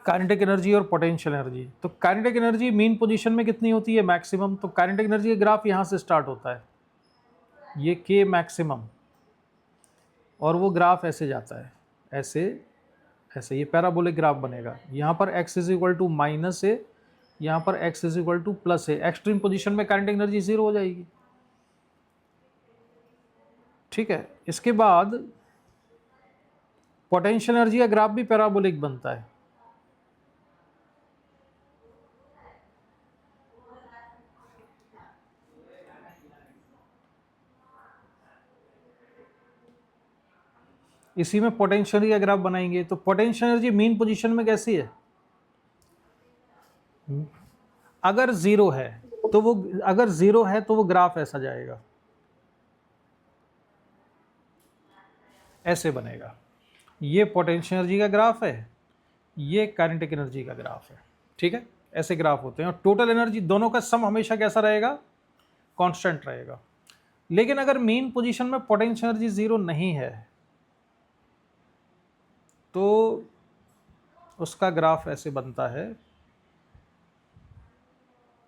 काइनेटिक एनर्जी और पोटेंशियल एनर्जी। तो काइनेटिक एनर्जी मीन पोजीशन में कितनी होती है, मैक्सिमम। तो काइनेटिक एनर्जी का ग्राफ यहाँ से स्टार्ट होता है, ये k मैक्सिमम, और वो ग्राफ ऐसे जाता है, ऐसे ऐसे ये पैराबोलिक ग्राफ बनेगा। यहाँ पर x is equal to minus a, यहाँ पर x is equal to plus a. Extreme position में काइनेटिक एनर्जी जीरो हो जाएगी। ठीक है, इसके बाद पोटेंशियल एनर्जी का ग्राफ भी पैराबोलिक बनता है। इसी में पोटेंशियल एनर्जी का ग्राफ बनाएंगे। तो पोटेंशियल एनर्जी मीन पोजीशन में कैसी है? अगर जीरो है तो वो ग्राफ ऐसा जाएगा, ऐसे बनेगा। ये पोटेंशियल एनर्जी का ग्राफ है, ये काइनेटिक एनर्जी का ग्राफ है। ठीक है, ऐसे ग्राफ होते हैं। और टोटल एनर्जी दोनों का सम हमेशा कैसा रहेगा? कांस्टेंट रहेगा। लेकिन अगर मेन पोजीशन में पोटेंशियल एनर्जी जीरो नहीं है तो उसका ग्राफ ऐसे बनता है।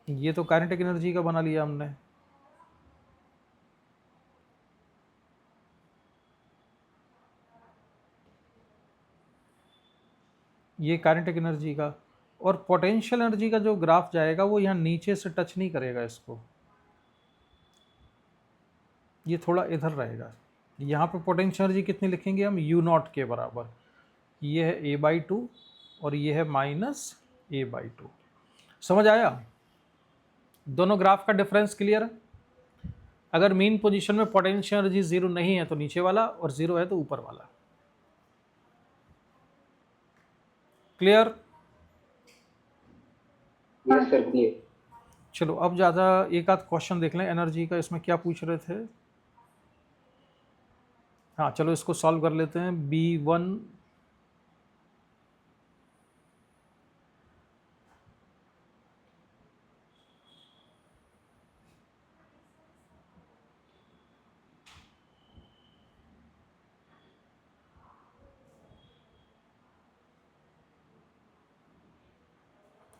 ये तो काइनेटिक एनर्जी का बना लिया हमने। ये काइनेटिक एनर्जी का। और पोटेंशियल एनर्जी का जो ग्राफ जाएगा वो यहाँ नीचे से टच नहीं करेगा इसको, ये थोड़ा इधर रहेगा। यहाँ पे पोटेंशियल एनर्जी कितनी लिखेंगे हम? यू नॉट के बराबर। ये है a/2 और ये है माइनस a/2। समझ आया? दोनों ग्राफ का डिफरेंस क्लियर है? अगर मेन पोजीशन में पोटेंशियल एनर्जी जीरो नहीं है तो नीचे वाला, और जीरो है तो ऊपर वाला। क्लियर? Yes sir, clear. चलो अब ज़्यादा एक आध क्वेश्चन देख लें एनर्जी का। इसमें क्या पूछ रहे थे? हाँ चलो इसको सॉल्व कर लेते हैं। B1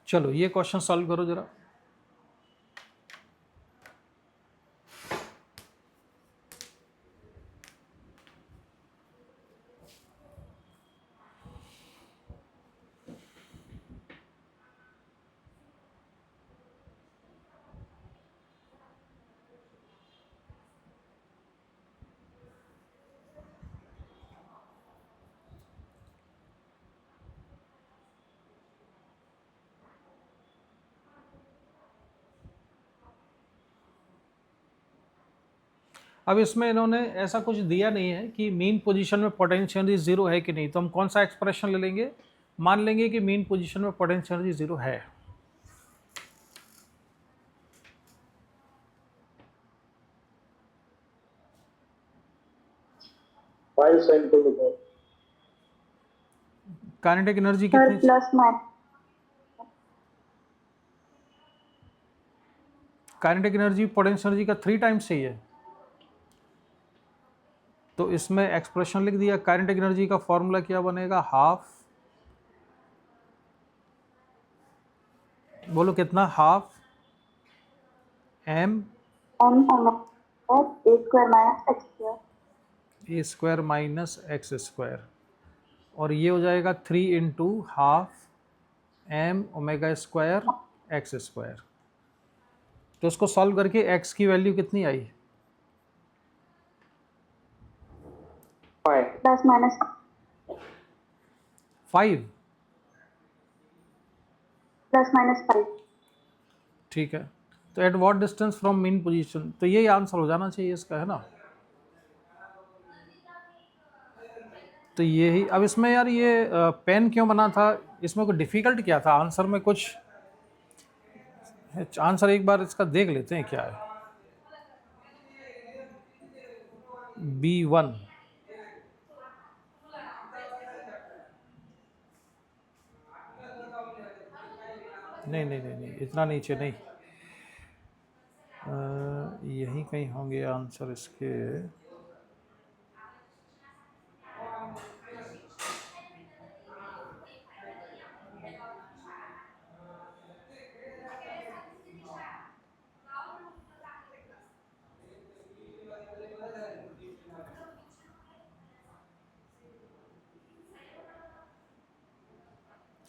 चलो ये क्वेश्चन सॉल्व करो जरा। अब इसमें इन्होंने ऐसा कुछ दिया नहीं है कि मीन पोजीशन में पोटेंशियल एनर्जी जीरो है कि नहीं। तो हम कौन सा एक्सप्रेशन ले लेंगे? मान लेंगे कि मीन पोजीशन में पोटेंशियल एनर्जी जीरो है। Five centimeter. Kinetic energy sir कितनी? Plus minus kinetic energy potential energy का 3 टाइम्स ही है। तो इसमें एक्सप्रेशन लिख दिया। काइनेटिक एनर्जी का फॉर्मूला क्या बनेगा? हाफ, बोलो कितना? Half m a square minus x a square minus square. X square. और ये हो जाएगा 3 into half m omega square x square. तो इसको सॉल्व करके x की वैल्यू कितनी आई? 5। Plus minus 5। Plus minus 5। ठीक है, तो at what distance from mean position? तो यही आंसर हो जाना चाहिए इसका, है ना? तो यही। अब इसमें यार ये पेन क्यों बना था? इसमें कुछ डिफ़िकल्ट क्या था आंसर में? कुछ आंसर एक बार इसका देख लेते हैं क्या है। B1 नहीं नहीं नहीं नहीं, इतना नीचे नहीं। यहीं कहीं होंगे आंसर इसके।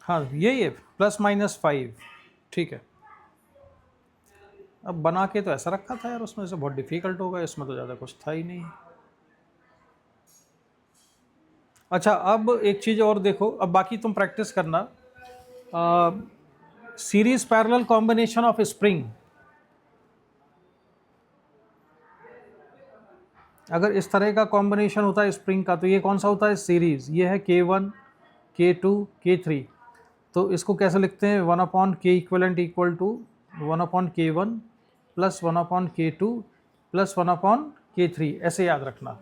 हाँ यही है ±5, ठीक है। अब बना के तो ऐसा रखा था यार, उसमें से बहुत डिफिकल्ट होगा, इसमें तो ज़्यादा कुछ था ही नहीं। अच्छा अब एक चीज़ और देखो, अब बाकी तुम प्रैक्टिस करना। Series parallel combination of spring, अगर इस तरह का कॉम्बिनेशन होता है स्प्रिंग का तो ये कौन सा होता है, सीरीज। ये है K1 K2 K3, तो इसको कैसे लिखते हैं, 1/K equivalent equal to 1/K1 plus 1/K2 plus 1/K3, ऐसे याद रखना।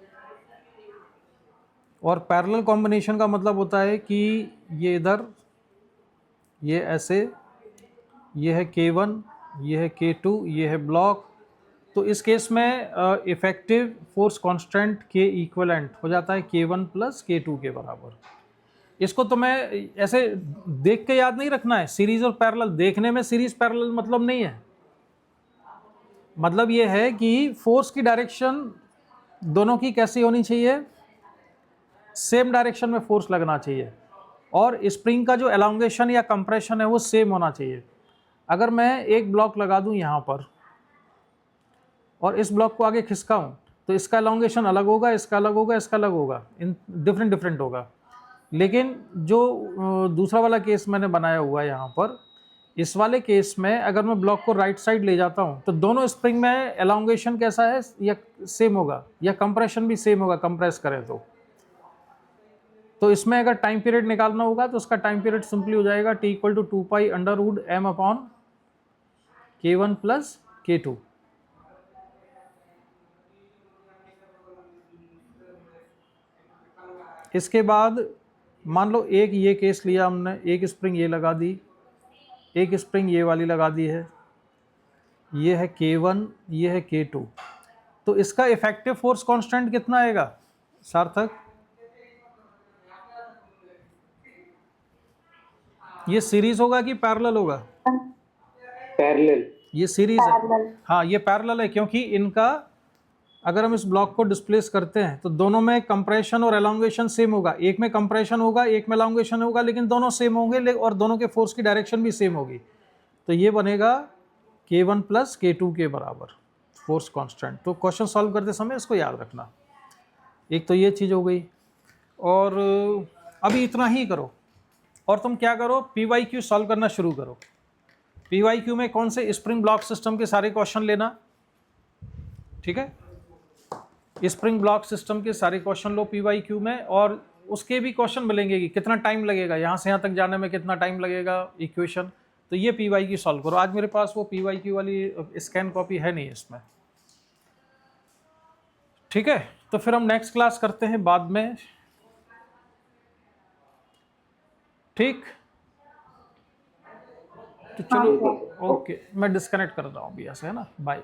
और पैरेलल कॉम्बिनेशन का मतलब होता है कि ये इधर, ये ऐसे, ये है K1, ये है K2, ये है ब्लॉक। तो इस केस में effective force constant K equivalent हो जाता है K1 प्लस K2 के बराबर। इसको तो मैं ऐसे देख के याद नहीं रखना है, सीरीज और पैरेलल देखने में सीरीज पैरेलल मतलब नहीं है। मतलब ये है कि फोर्स की डायरेक्शन दोनों की कैसी होनी चाहिए, सेम डायरेक्शन में फोर्स लगना चाहिए, और स्प्रिंग का जो एलोंगेशन या कंप्रेशन है वो सेम होना चाहिए। अगर मैं एक ब्लॉक लगा दूं यहाँ पर और इस ब्लॉक को आगे खिसकाऊं तो इसका एलोंगेशन अलग होगा, इसका अलग होगा, इसका अलग होगा, इन डिफरेंट होगा। लेकिन जो दूसरा वाला केस मैंने बनाया हुआ है यहाँ पर, इस वाले केस में अगर मैं ब्लॉक को राइट साइड ले जाता हूँ तो दोनों स्प्रिंग में एलोंगेशन कैसा है, या सेम होगा, या कंप्रेशन भी सेम होगा कंप्रेस करें तो इसमें अगर टाइम पीरियड निकालना होगा तो उसका टाइम पीरियड सिंपली हो जाएगा T = 2π√m/K1 प्लस K2। इसके बाद मान लो एक ये केस लिया हमने, एक स्प्रिंग ये लगा दी, एक स्प्रिंग ये वाली लगा दी है, ये है K1, ये है K2। तो इसका इफेक्टिव फोर्स कांस्टेंट कितना आएगा सार्थक, ये सीरीज होगा कि पैरेलल होगा, पैरेलल। ये सीरीज है। पैरेलल। हाँ ये पैरेलल है, क्योंकि इनका अगर हम इस ब्लॉक को डिस्प्लेस करते हैं तो दोनों में कंप्रेशन और एलोंगेशन सेम होगा, एक में कंप्रेशन होगा एक में एलोंगेशन होगा, लेकिन दोनों सेम होंगे और दोनों के फोर्स की डायरेक्शन भी सेम होगी। तो ये बनेगा K1 प्लस K2 के बराबर फोर्स कांस्टेंट। तो क्वेश्चन सॉल्व करते समय इसको याद रखना। एक तो ये चीज़ हो गई, और अभी इतना ही करो, और तुम क्या करो, PYQ सॉल्व करना शुरू करो। PYQ में कौन से, स्प्रिंग ब्लॉक सिस्टम के सारे क्वेश्चन लेना, ठीक है, स्प्रिंग ब्लॉक सिस्टम के सारे क्वेश्चन लो PYQ में, और उसके भी क्वेश्चन मिलेंगे कि कितना टाइम लगेगा यहाँ से यहाँ तक जाने में, कितना टाइम लगेगा इक्वेशन। तो ये PYQ सॉल्व करो। आज मेरे पास वो PYQ वाली स्कैन कॉपी है नहीं इसमें, ठीक है। तो फिर हम नेक्स्ट क्लास करते हैं बाद में, ठीक। तो चलो, ओके मैं डिस्कनेक्ट कर रहा हूँ अभी ऐसे, है ना, बाय।